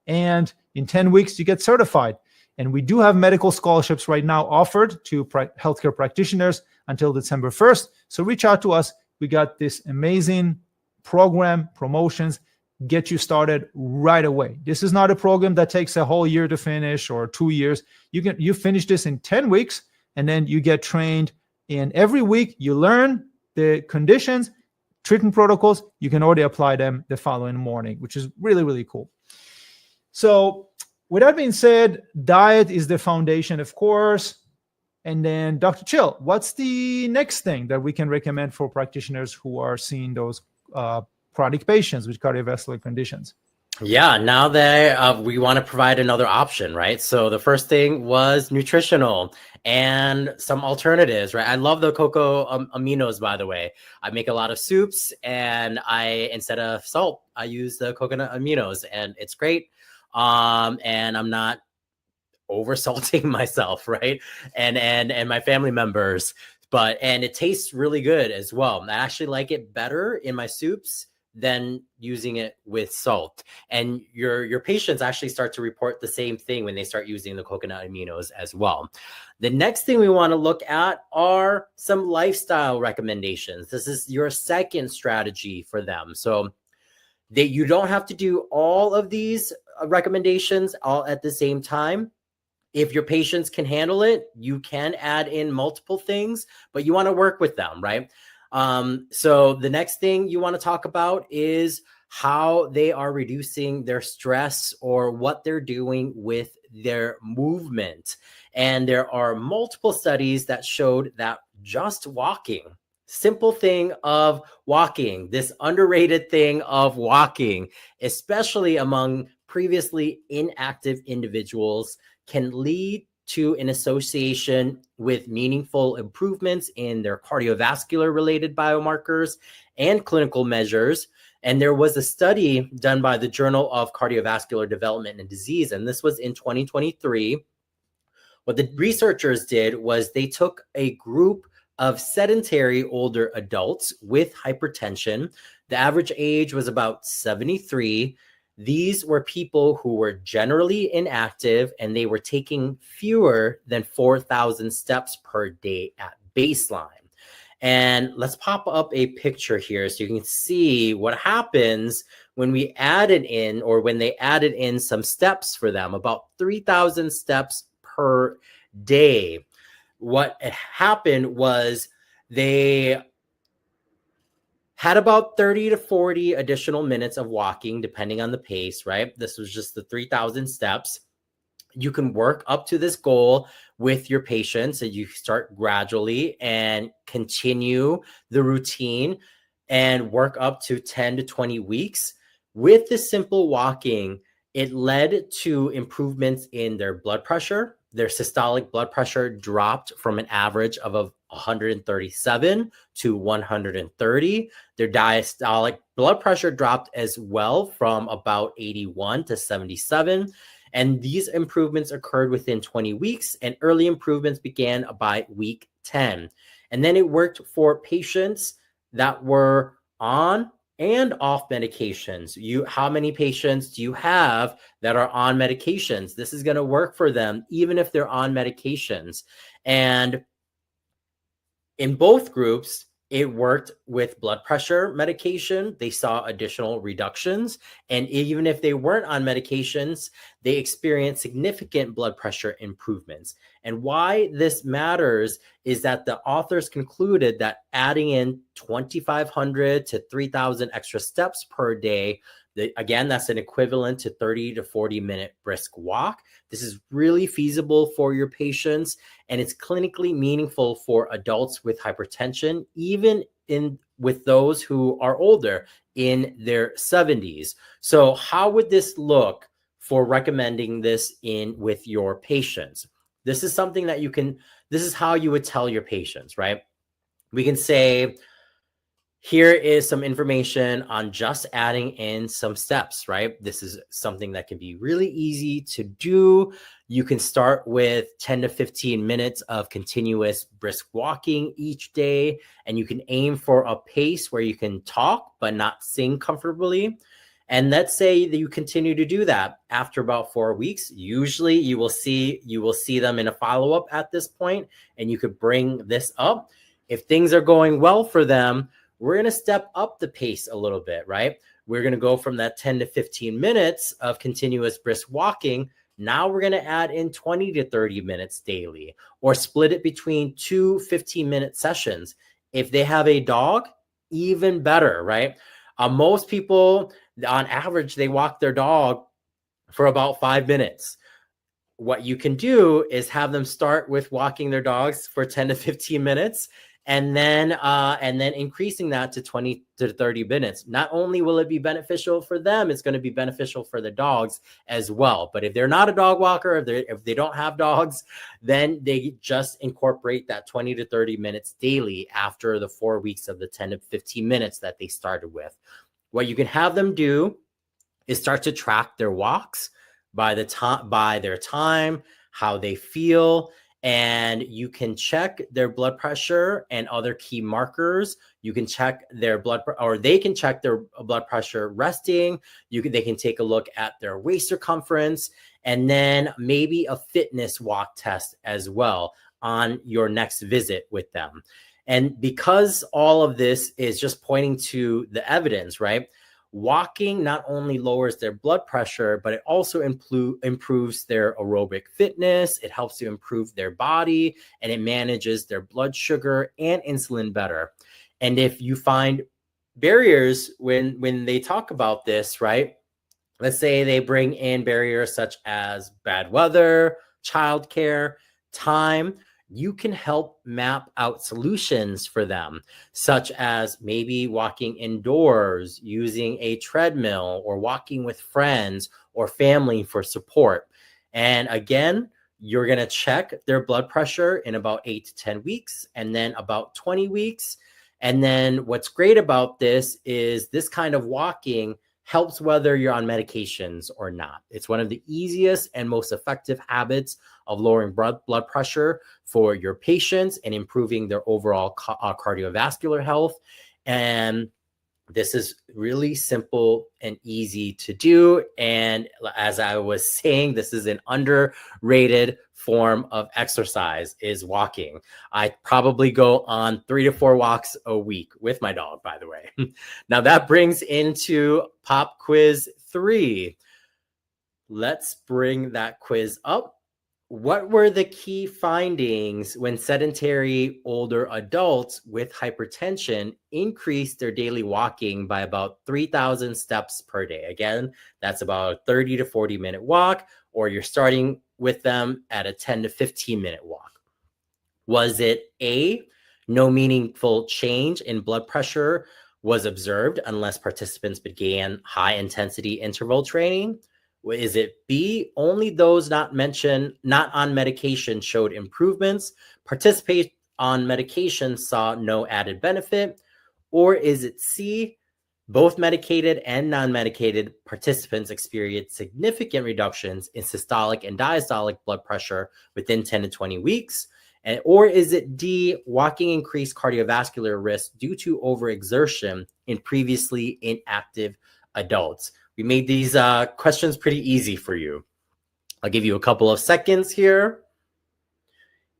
and in 10 weeks, you get certified. And we do have medical scholarships right now offered to healthcare practitioners until December 1st. So reach out to us. We got this amazing program, promotions, get you started right away. This is not a program that takes a whole year to finish or 2 years. You finish this in 10 weeks, and then you get trained. And every week you learn the conditions, treatment protocols. You can already apply them the following morning, which is really, really cool. So with that being said, diet is the foundation, of course. And then Dr. Chill, what's the next thing that we can recommend for practitioners who are seeing those chronic patients with cardiovascular conditions? Yeah, now that we want to provide another option, right? So the first thing was nutritional and some alternatives, right? I love the cocoa aminos, by the way. I make a lot of soups, and instead of salt, I use the coconut aminos, and it's great. And I'm not over salting myself, right? And my family members, and it tastes really good as well. I actually like it better in my soups than using it with salt. And your patients actually start to report the same thing when they start using the coconut aminos as well. The next thing we want to look at are some lifestyle recommendations. This is your second strategy for them. So you don't have to do all of these recommendations all at the same time. If your patients can handle it, you can add in multiple things, but you want to work with them, right? So the next thing you want to talk about is how they are reducing their stress or what they're doing with their movement. And there are multiple studies that showed that just walking, simple thing of walking, this underrated thing of walking, especially among previously inactive individuals, can lead to an association with meaningful improvements in their cardiovascular related biomarkers and clinical measures. And there was a study done by the Journal of Cardiovascular Development and Disease, and this was in 2023. What the researchers did was they took a group of sedentary older adults with hypertension. The average age was about 73. These were people who were generally inactive, and they were taking fewer than 4,000 steps per day at baseline. And let's pop up a picture here so you can see what happens when we added in, or when they added in some steps for them, about 3,000 steps per day. What happened was they had about 30 to 40 additional minutes of walking, depending on the pace, right? This was just the 3,000 steps. You can work up to this goal with your patients, and you start gradually and continue the routine and work up to 10 to 20 weeks. With the simple walking, it led to improvements in their blood pressure. Their systolic blood pressure dropped from an average of 137 to 130. Their diastolic blood pressure dropped as well from about 81 to 77. And these improvements occurred within 20 weeks, and early improvements began by week 10. And then it worked for patients that were on and off medications. How many patients do you have that are on medications? This is going to work for them even if they're on medications. And in both groups, it worked with blood pressure medication. They saw additional reductions. And even if they weren't on medications, they experienced significant blood pressure improvements. And why this matters is that the authors concluded that adding in 2,500 to 3,000 extra steps per day, again, that's an equivalent to 30 to 40-minute brisk walk. This is really feasible for your patients, and it's clinically meaningful for adults with hypertension, even with those who are older in their 70s. So how would this look for recommending this with your patients? This is something that this is how you would tell your patients, right? We can say, here is some information on just adding in some steps, right? This is something that can be really easy to do. You can start with 10 to 15 minutes of continuous brisk walking each day, and you can aim for a pace where you can talk but not sing comfortably. And let's say that you continue to do that after about 4 weeks. Usually you will see them in a follow-up at this point, and you could bring this up. If things are going well for them, we're going to step up the pace a little bit, right? We're going to go from that 10 to 15 minutes of continuous brisk walking. Now we're going to add in 20 to 30 minutes daily, or split it between 2 15-minute sessions. If they have a dog, even better, right? Most people, on average, they walk their dog for about 5 minutes. What you can do is have them start with walking their dogs for 10 to 15 minutes, and then increasing that to 20 to 30 minutes. Not only will it be beneficial for them, it's going to be beneficial for the dogs as well. But if they're not a dog walker, if they don't have dogs, then they just incorporate that 20 to 30 minutes daily after the 4 weeks of the 10 to 15 minutes that they started with. What you can have them do is start to track their walks by their time, how they feel. And you can check their blood pressure and other key markers. You can check their they can check their blood pressure resting. They can take a look at their waist circumference, and then maybe a fitness walk test as well on your next visit with them. And because all of this is just pointing to the evidence, right? Walking not only lowers their blood pressure, but it also improves their aerobic fitness. It helps to improve their body, and it manages their blood sugar and insulin better. And if you find barriers when they talk about this, right? Let's say they bring in barriers such as bad weather, childcare, time. You can help map out solutions for them, such as maybe walking indoors, using a treadmill, or walking with friends or family for support. And again, you're going to check their blood pressure in about 8 to 10 weeks, and then about 20 weeks. And then what's great about this is this kind of walking helps whether you're on medications or not. It's one of the easiest and most effective habits of lowering blood pressure for your patients and improving their overall cardiovascular health. And this is really simple and easy to do. And as I was saying, this is an underrated form of exercise, is walking. I probably go on 3 to 4 walks a week with my dog, by the way. Now that brings into Pop Quiz 3. Let's bring that quiz up. What were the key findings when sedentary older adults with hypertension increased their daily walking by about 3,000 steps per day? Again, that's about a 30 to 40-minute walk, or you're starting with them at a 10 to 15-minute walk. Was it A, no meaningful change in blood pressure was observed unless participants began high-intensity interval training? Is it B, only those not on medication showed improvements? on medication saw no added benefit? Or is it C, both medicated and non-medicated participants experienced significant reductions in systolic and diastolic blood pressure within 10 to 20 weeks? Or is it D, walking increased cardiovascular risk due to overexertion in previously inactive adults? We made these questions pretty easy for you. I'll give you a couple of seconds here.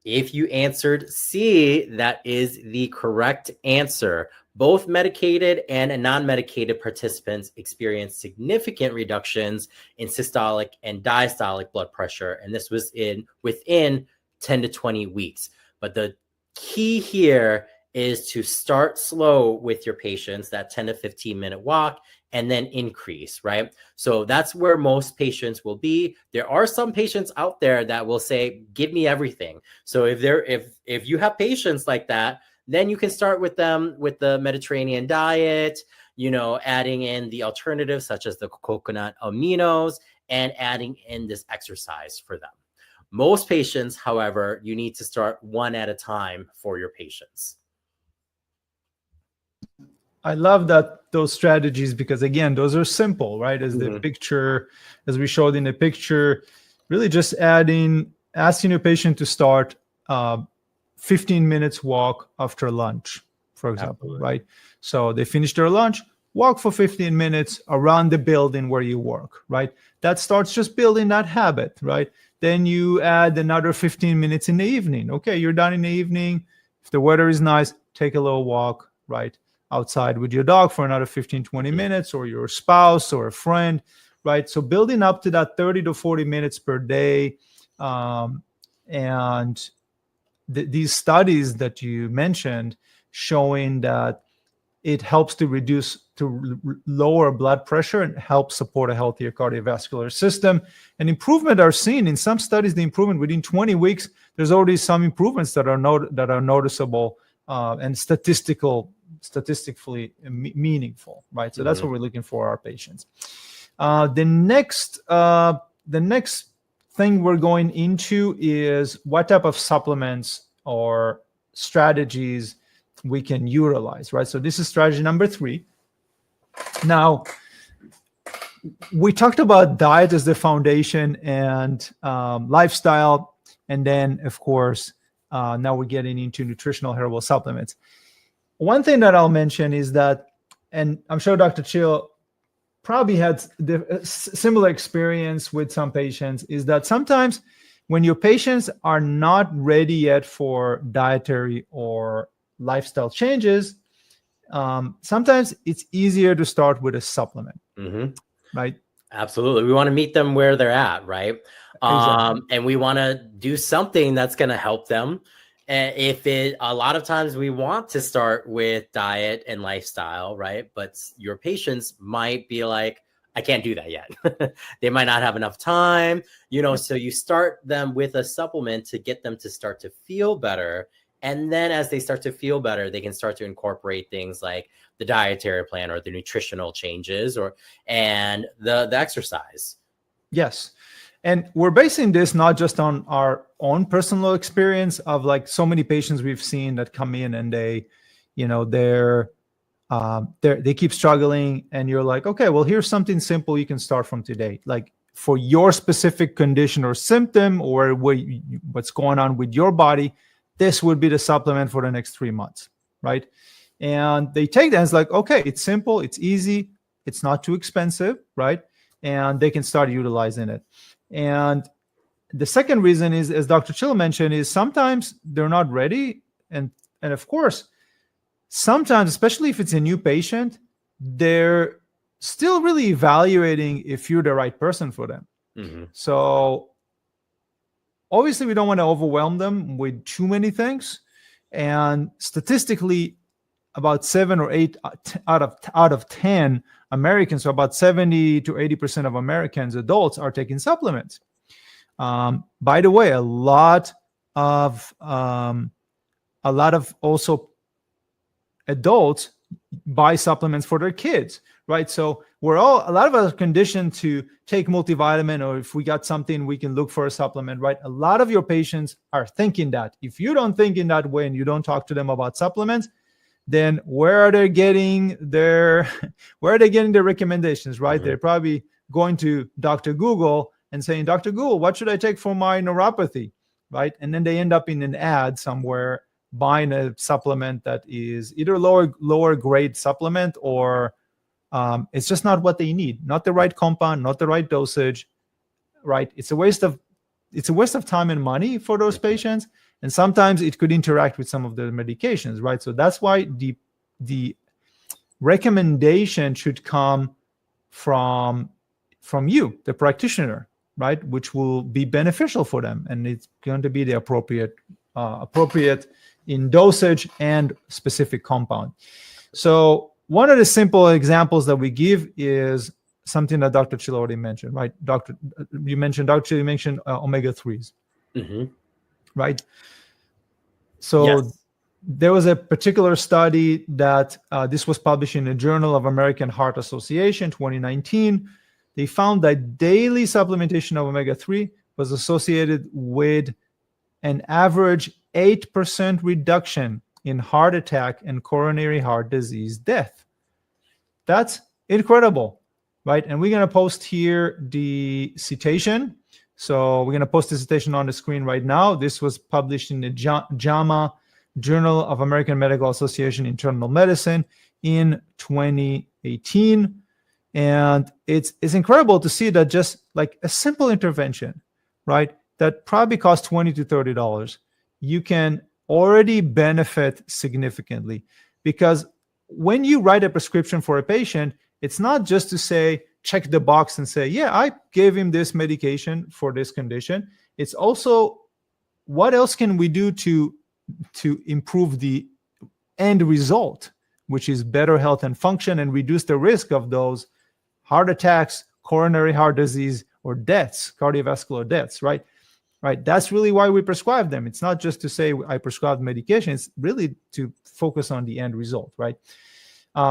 If you answered C, that is the correct answer. Both medicated and non-medicated participants experienced significant reductions in systolic and diastolic blood pressure, and this was within 10 to 20 weeks. But the key here is to start slow with your patients, that 10 to 15 minute walk, and then increase, right? So that's where most patients will be. There are some patients out there that will say, give me everything. So if you have patients like that, then you can start with them with the Mediterranean diet, adding in the alternatives such as the coconut aminos and adding in this exercise for them. Most patients, however, you need to start one at a time for your patients. I love those strategies because, again, those are simple, right? As the picture, as we showed in the picture, really just asking your patient to start 15 minutes walk after lunch, for example, Absolutely. right? So they finish their lunch, walk for 15 minutes around the building where you work, right? That starts just building that habit, right? Then you add another 15 minutes in the evening. Okay, you're done in the evening. If the weather is nice, take a little walk, right? Outside with your dog for another 15, 20 minutes, or your spouse or a friend, right? So building up to that 30 to 40 minutes per day. And these studies that you mentioned showing that it helps to lower blood pressure and help support a healthier cardiovascular system. And improvement are seen in some studies. The improvement within 20 weeks, there's already some improvements that are noticeable and statistically meaningful, right? So that's what we're looking for our patients. The next thing we're going into is what type of supplements or strategies we can utilize, right? So this is strategy number 3. Now, we talked about diet as the foundation and lifestyle, and then, of course, now we're getting into nutritional herbal supplements. One thing that I'll mention is that, and I'm sure Dr. Chill probably had the similar experience with some patients, is that sometimes when your patients are not ready yet for dietary or lifestyle changes, sometimes it's easier to start with a supplement, right? Absolutely. We want to meet them where they're at, right? Exactly. And we want to do something that's going to help them. And a lot of times we want to start with diet and lifestyle, right? But your patients might be like, I can't do that yet. They might not have enough time, so you start them with a supplement to get them to start to feel better. And then as they start to feel better, they can start to incorporate things like the dietary plan or the nutritional changes and the exercise. Yes. And we're basing this not just on our own personal experience of like so many patients we've seen that come in and they keep struggling, and you're like, okay, well, here's something simple you can start from today. Like for your specific condition or symptom or what's going on with your body, this would be the supplement for the next 3 months, right? And they take that and it's like, okay, it's simple, it's easy, it's not too expensive, right? And they can start utilizing it. And the second reason is, as Dr. Chill mentioned, is sometimes they're not ready. And of course, sometimes, especially if it's a new patient, they're still really evaluating if you're the right person for them. So obviously, we don't want to overwhelm them with too many things. And statistically, about 7 or 8 out of 10 Americans, so about 70 to 80% of Americans, adults, are taking supplements. By the way, a lot of also adults buy supplements for their kids, right? So a lot of us are conditioned to take multivitamin, or if we got something, we can look for a supplement, right? A lot of your patients are thinking that. If you don't think in that way and you don't talk to them about supplements, then where are they getting their recommendations, right? They're probably going to Dr. Google and saying, Dr. Google, what should I take for my neuropathy, right? And then they end up in an ad somewhere buying a supplement that is either lower grade supplement, or it's just not what they need, not the right compound, not the right dosage, right? It's a waste of time and money for those patients, and sometimes it could interact with some of the medications, right? So that's why the recommendation should come from you, the practitioner, right? Which will be beneficial for them, and it's going to be the appropriate in dosage and specific compound. So one of the simple examples that we give is something that Dr. Chile already mentioned, right? Dr. Chile mentioned omega-3s, right? So there was a particular study that this was published in the Journal of American Heart Association, 2019. They found that daily supplementation of omega-3 was associated with an average 8% reduction in heart attack and coronary heart disease death. That's incredible, right? And we're going to post here the citation. So we're going to post the citation on the screen right now. This was published in the JAMA, Journal of American Medical Association Internal Medicine, in 2018. And it's incredible to see that just like a simple intervention, right, that probably costs $20 to $30, you can already benefit significantly. Because when you write a prescription for a patient, it's not just to say, check the box and say, yeah, I gave him this medication for this condition. It's also, what else can we do to improve the end result, which is better health and function, and reduce the risk of those heart attacks, coronary heart disease, or deaths, cardiovascular deaths, right? Right. That's really why we prescribe them. It's not just to say I prescribed medication. It's really to focus on the end result, right?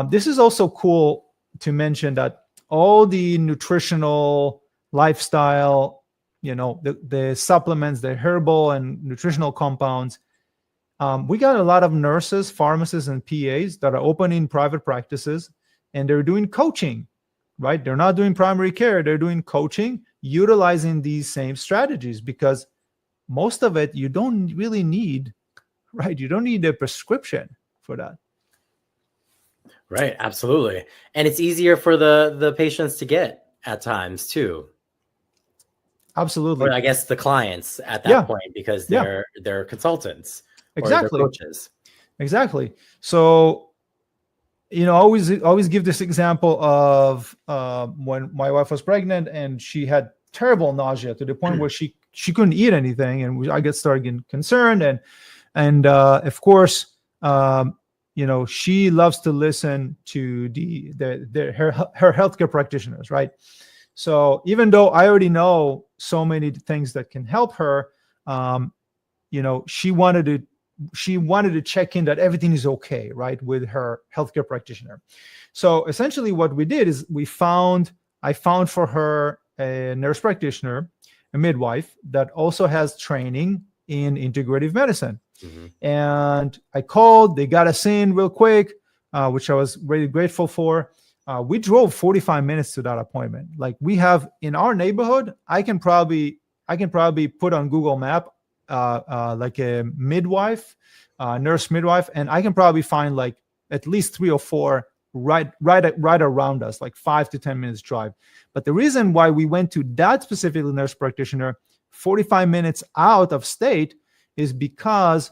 This is also cool to mention that all the nutritional, lifestyle, the supplements, the herbal and nutritional compounds, we got a lot of nurses, pharmacists, and PAs that are opening private practices, and they're doing coaching, right? They're not doing primary care. They're doing coaching, utilizing these same strategies, because most of it you don't really need, right? You don't need a prescription for that. Right, absolutely. And it's easier for the patients to get at times too. Absolutely. Or I guess the clients at that point, because they're consultants. Exactly. Or they're coaches. Exactly. So, I always give this example of when my wife was pregnant and she had terrible nausea to the point where she couldn't eat anything, and I started getting concerned, and of course, she loves to listen to her healthcare practitioners, right? So even though I already know so many things that can help her, she wanted to check in that everything is okay, right, with her healthcare practitioner. So essentially what we did is I found for her a nurse practitioner, a midwife that also has training in integrative medicine. And I called, they got us in real quick, which I was really grateful for. We drove 45 minutes to that appointment. Like, we have in our neighborhood, I can probably put on Google Map like a midwife, nurse midwife, and I can probably find like at least 3 or 4 right around us, like 5 to 10 minutes drive. But the reason why we went to that specific nurse practitioner 45 minutes out of state is because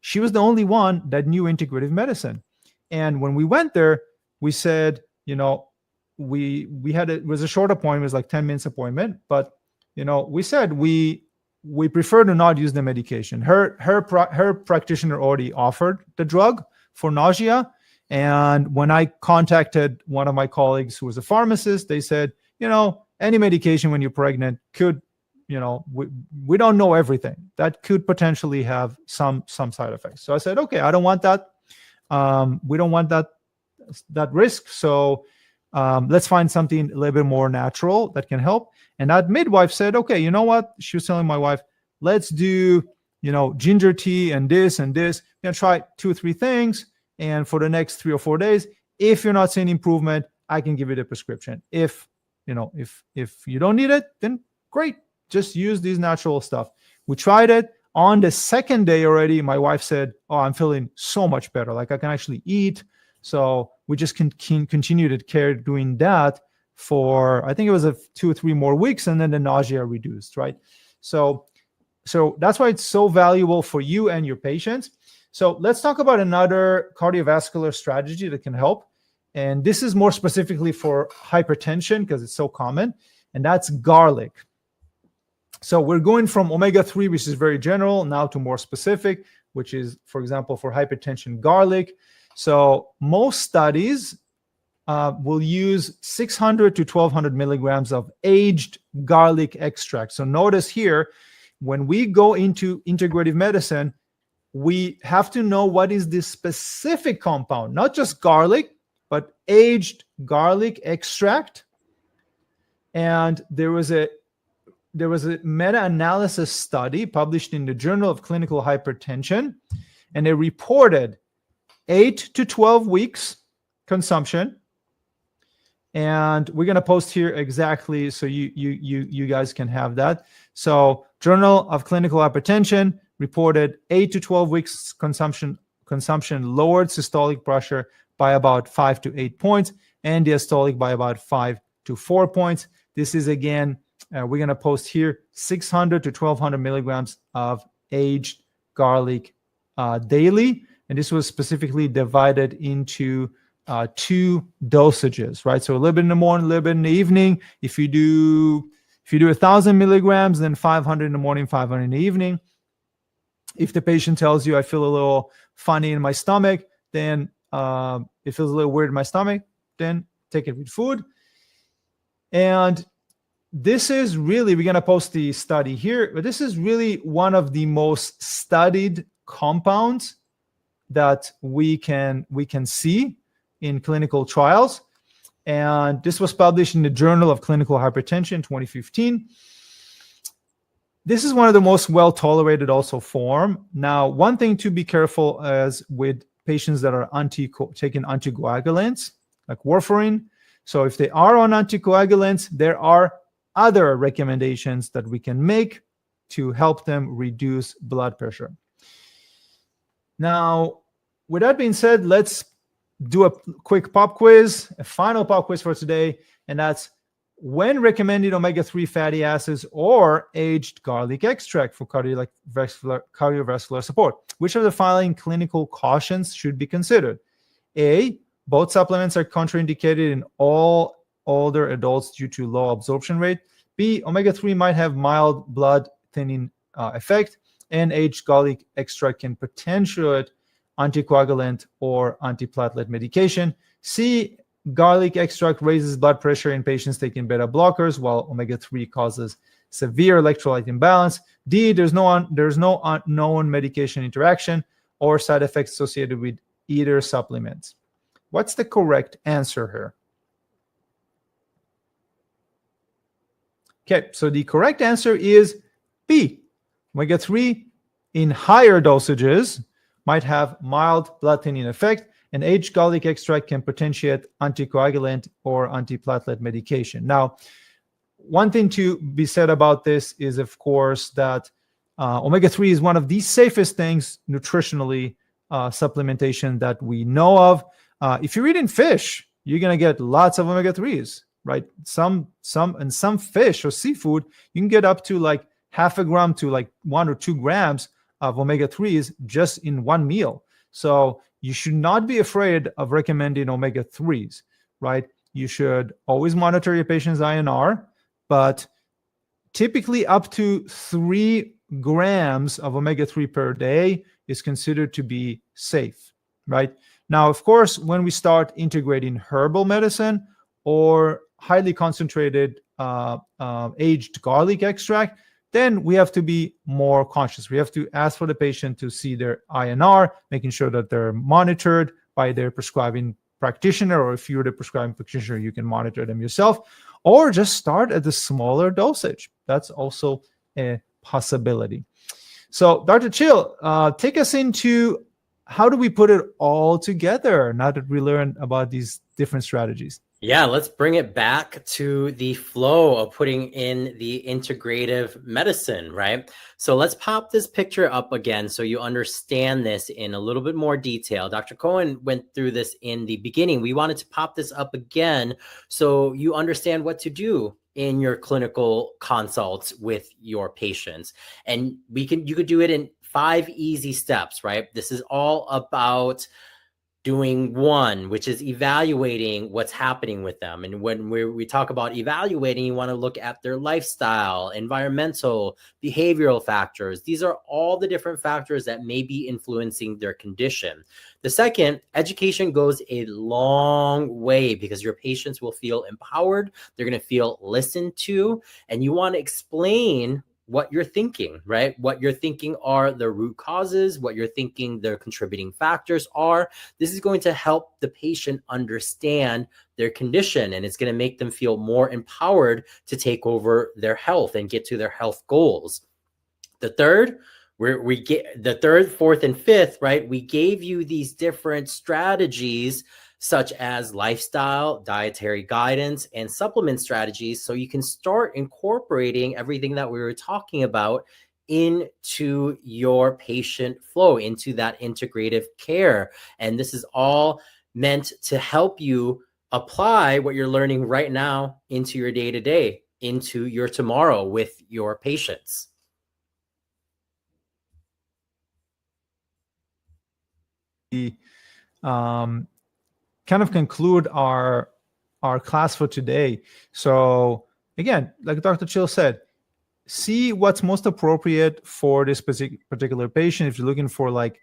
she was the only one that knew integrative medicine. And when we went there, we said, it was a short appointment, it was like 10 minutes appointment, but we said we prefer to not use the medication. Her practitioner already offered the drug for nausea. And when I contacted one of my colleagues who was a pharmacist, they said, any medication when you're pregnant could, we don't know everything. That could potentially have some side effects. So I said, okay, I don't want that. We don't want that risk. So Let's find something a little bit more natural that can help. And that midwife said, okay, you know what? She was telling my wife, let's do, ginger tea and this and this. We're gonna try 2 or 3 things. And for the next 3 or 4 days, if you're not seeing improvement, I can give you the prescription. If you don't need it, then great. Just use these natural stuff. We tried it. On the second day already, my wife said, oh, I'm feeling so much better. Like I can actually eat. So we just continued to care doing that for, I think it was 2 or 3 more weeks. And then the nausea reduced, right? So that's why it's so valuable for you and your patients. So let's talk about another cardiovascular strategy that can help. And this is more specifically for hypertension because it's so common. And that's garlic. So we're going from omega-3, which is very general, now to more specific, which is, for example, for hypertension, garlic. So most studies will use 600 to 1,200 milligrams of aged garlic extract. So notice here, when we go into integrative medicine, we have to know what is the specific compound, not just garlic, but aged garlic extract. And there was a meta-analysis study published in the Journal of Clinical Hypertension, and they reported 8 to 12 weeks consumption. And we're going to post here exactly so you guys can have that. So Journal of Clinical Hypertension reported 8 to 12 weeks consumption lowered systolic pressure by about 5 to 8 points and diastolic by about 5 to 4 points. This is, again, we're going to post here 600 to 1,200 milligrams of aged garlic daily. And this was specifically divided into 2 dosages, right? So a little bit in the morning, a little bit in the evening. If you do 1,000 milligrams, then 500 in the morning, 500 in the evening. If the patient tells you, I feel a little funny in my stomach, then it feels a little weird in my stomach, then take it with food. And this is really, we're going to post the study here, but this is really one of the most studied compounds that we can see in clinical trials. And this was published in the Journal of Clinical Hypertension 2015. This is one of the most well-tolerated also form. Now, one thing to be careful is with patients that are taking anticoagulants, like warfarin. So if they are on anticoagulants, there are other recommendations that we can make to help them reduce blood pressure. Now, with that being said, let's do a quick pop quiz, a final pop quiz for today, and that's when recommended omega-3 fatty acids or aged garlic extract for cardiovascular support. Which of the following clinical cautions should be considered? A, both supplements are contraindicated in all older adults due to low absorption rate. B, omega-3 might have mild blood thinning effect, and aged garlic extract can potentiate anticoagulant or antiplatelet medication. C, garlic extract raises blood pressure in patients taking beta blockers, while omega-3 causes severe electrolyte imbalance. D, there's no known medication interaction or side effects associated with either supplement. What's the correct answer here? Okay, so the correct answer is B. Omega-3 in higher dosages might have mild blood thinning effect, and aged garlic extract can potentiate anticoagulant or antiplatelet medication. Now, one thing to be said about this is, of course, that omega-3 is one of the safest things nutritionally, supplementation that we know of. If you're eating fish, you're going to get lots of omega-3s, right? Some fish or seafood, you can get up to like half a gram to like 1 or 2 grams of omega-3s just in one meal. So you should not be afraid of recommending omega-3s, right? You should always monitor your patient's INR, but typically up to 3 grams of omega-3 per day is considered to be safe, right? Now, of course, when we start integrating herbal medicine or highly concentrated aged garlic extract, then we have to be more conscious. We have to ask for the patient to see their INR, making sure that they're monitored by their prescribing practitioner, or if you're the prescribing practitioner, you can monitor them yourself, or just start at the smaller dosage. That's also a possibility. So Dr. Chill, take us into how do we put it all together now that we learned about these different strategies? Yeah, let's bring it back to the flow of putting in the integrative medicine, right? So let's pop this picture up again so you understand this in a little bit more detail. Dr. Cohen went through this in the beginning. We wanted to pop this up again so you understand what to do in your clinical consults with your patients. And you could do it in 5 easy steps, right? This is all about doing one, which is evaluating what's happening with them. And when we talk about evaluating, you want to look at their lifestyle, environmental, behavioral factors. These are all the different factors that may be influencing their condition. The second, education goes a long way because your patients will feel empowered. They're going to feel listened to, and you want to explain what you're thinking, right? What you're thinking are the root causes, what you're thinking the contributing factors are. This is going to help the patient understand their condition, and it's going to make them feel more empowered to take over their health and get to their health goals. The third, we get the third, fourth, and fifth, right? We gave you these different strategies such as lifestyle, dietary guidance, and supplement strategies. So you can start incorporating everything that we were talking about into your patient flow, into that integrative care. And this is all meant to help you apply what you're learning right now into your day-to-day, into your tomorrow with your patients. Kind of conclude our class for today. So again, like Dr. Chill said, see what's most appropriate for this particular patient. If you're looking for like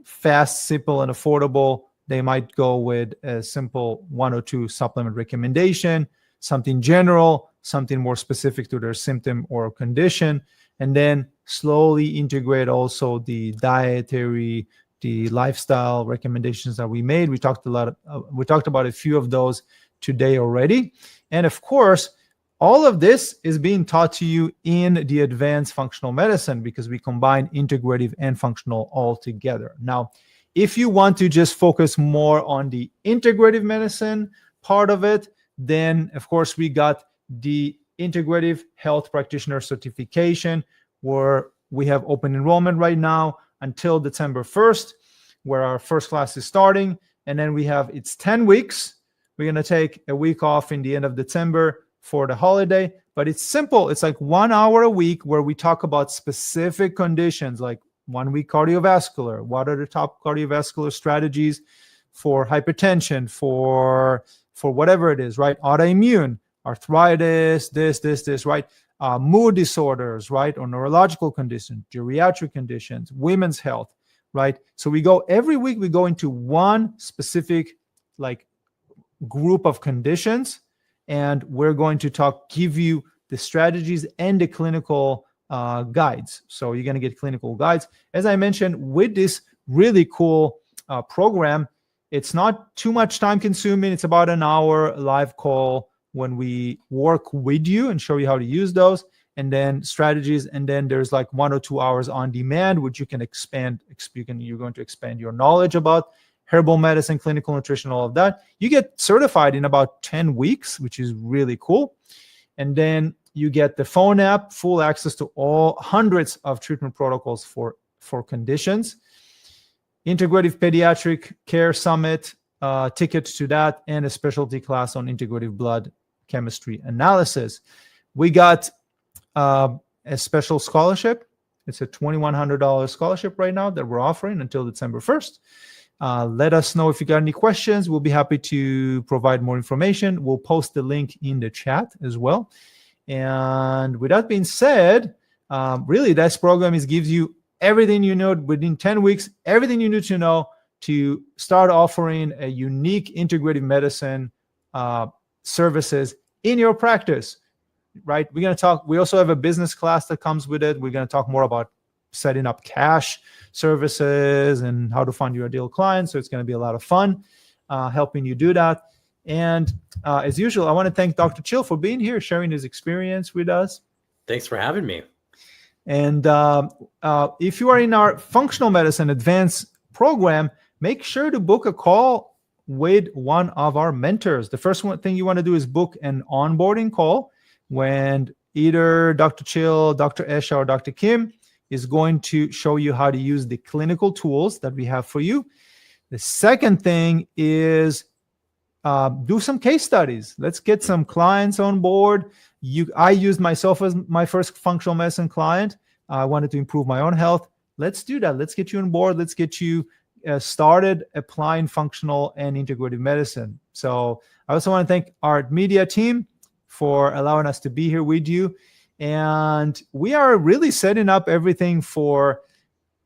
fast, simple, and affordable, they might go with a simple 1 or 2 supplement recommendation, something general, something more specific to their symptom or condition, and then slowly integrate also the dietary, the lifestyle recommendations that we made. We talked about a few of those today already. And of course, all of this is being taught to you in the advanced functional medicine because we combine integrative and functional all together. Now, if you want to just focus more on the integrative medicine part of it, then of course we got the integrative health practitioner certification, where we have open enrollment right now until December 1st, where our first class is starting. And then it's 10 weeks. We're going to take a week off in the end of December for the holiday, but it's simple. It's like 1 hour a week where we talk about specific conditions, like 1 week cardiovascular. What are the top cardiovascular strategies for hypertension, for whatever it is, right? Autoimmune, arthritis, this, right? Mood disorders, right? Or neurological conditions, geriatric conditions, women's health, right? So every week we go into one specific like group of conditions, and we're going to give you the strategies and the clinical guides. So you're going to get clinical guides. As I mentioned, with this really cool program, it's not too much time consuming. It's about an hour live call when we work with you and show you how to use those, and then strategies. And then there's like 1 or 2 hours on demand, which you can expand. You're going to expand your knowledge about herbal medicine, clinical nutrition, all of that. You get certified in about 10 weeks, which is really cool. And then you get the phone app, full access to all hundreds of treatment protocols for conditions, integrative pediatric care summit, ticket to that, and a specialty class on integrative blood chemistry analysis. We got a special scholarship. It's a $2,100 scholarship right now that we're offering until December 1st. Let us know if you got any questions. We'll be happy to provide more information. We'll post the link in the chat as well. And with that being said, really this program gives you everything you know within 10 weeks, everything you need to know to start offering a unique integrative medicine services in your practice, right? We also have a business class that comes with it. We're going to talk more about setting up cash services and how to find your ideal clients. So it's going to be a lot of fun. helping you do that. And as usual, I want to thank Dr. Chill for being here, sharing his experience with us. Thanks for having me. And if you are in our Functional Medicine Advanced program, make sure to book a call with one of our mentors. The first thing you want to do is book an onboarding call when either Dr. Chill, Dr. Esha, or Dr. Kim is going to show you how to use the clinical tools that we have for you. The second thing is do some case studies. Let's get some clients on board. I used myself as my first functional medicine client. I wanted to improve my own health. Let's do that. Let's get you on board. Let's get you started applying functional and integrative medicine. So I also want to thank our media team for allowing us to be here with you. And we are really setting up everything for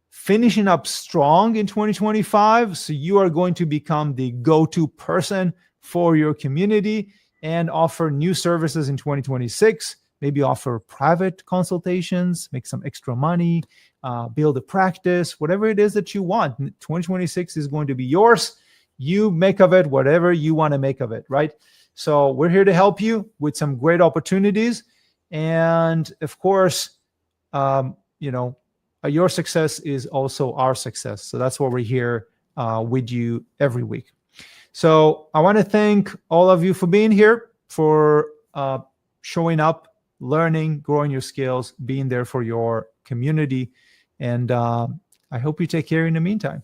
finishing up strong in 2025. So you are going to become the go-to person for your community and offer new services in 2026. Maybe offer private consultations, make some extra money, build a practice, whatever it is that you want. 2026 is going to be yours. You make of it whatever you want to make of it, right? So we're here to help you with some great opportunities. And of course, your success is also our success. So that's why we're here with you every week. So I want to thank all of you for being here, for showing up, learning, growing your skills, being there for your community. And I hope you take care in the meantime.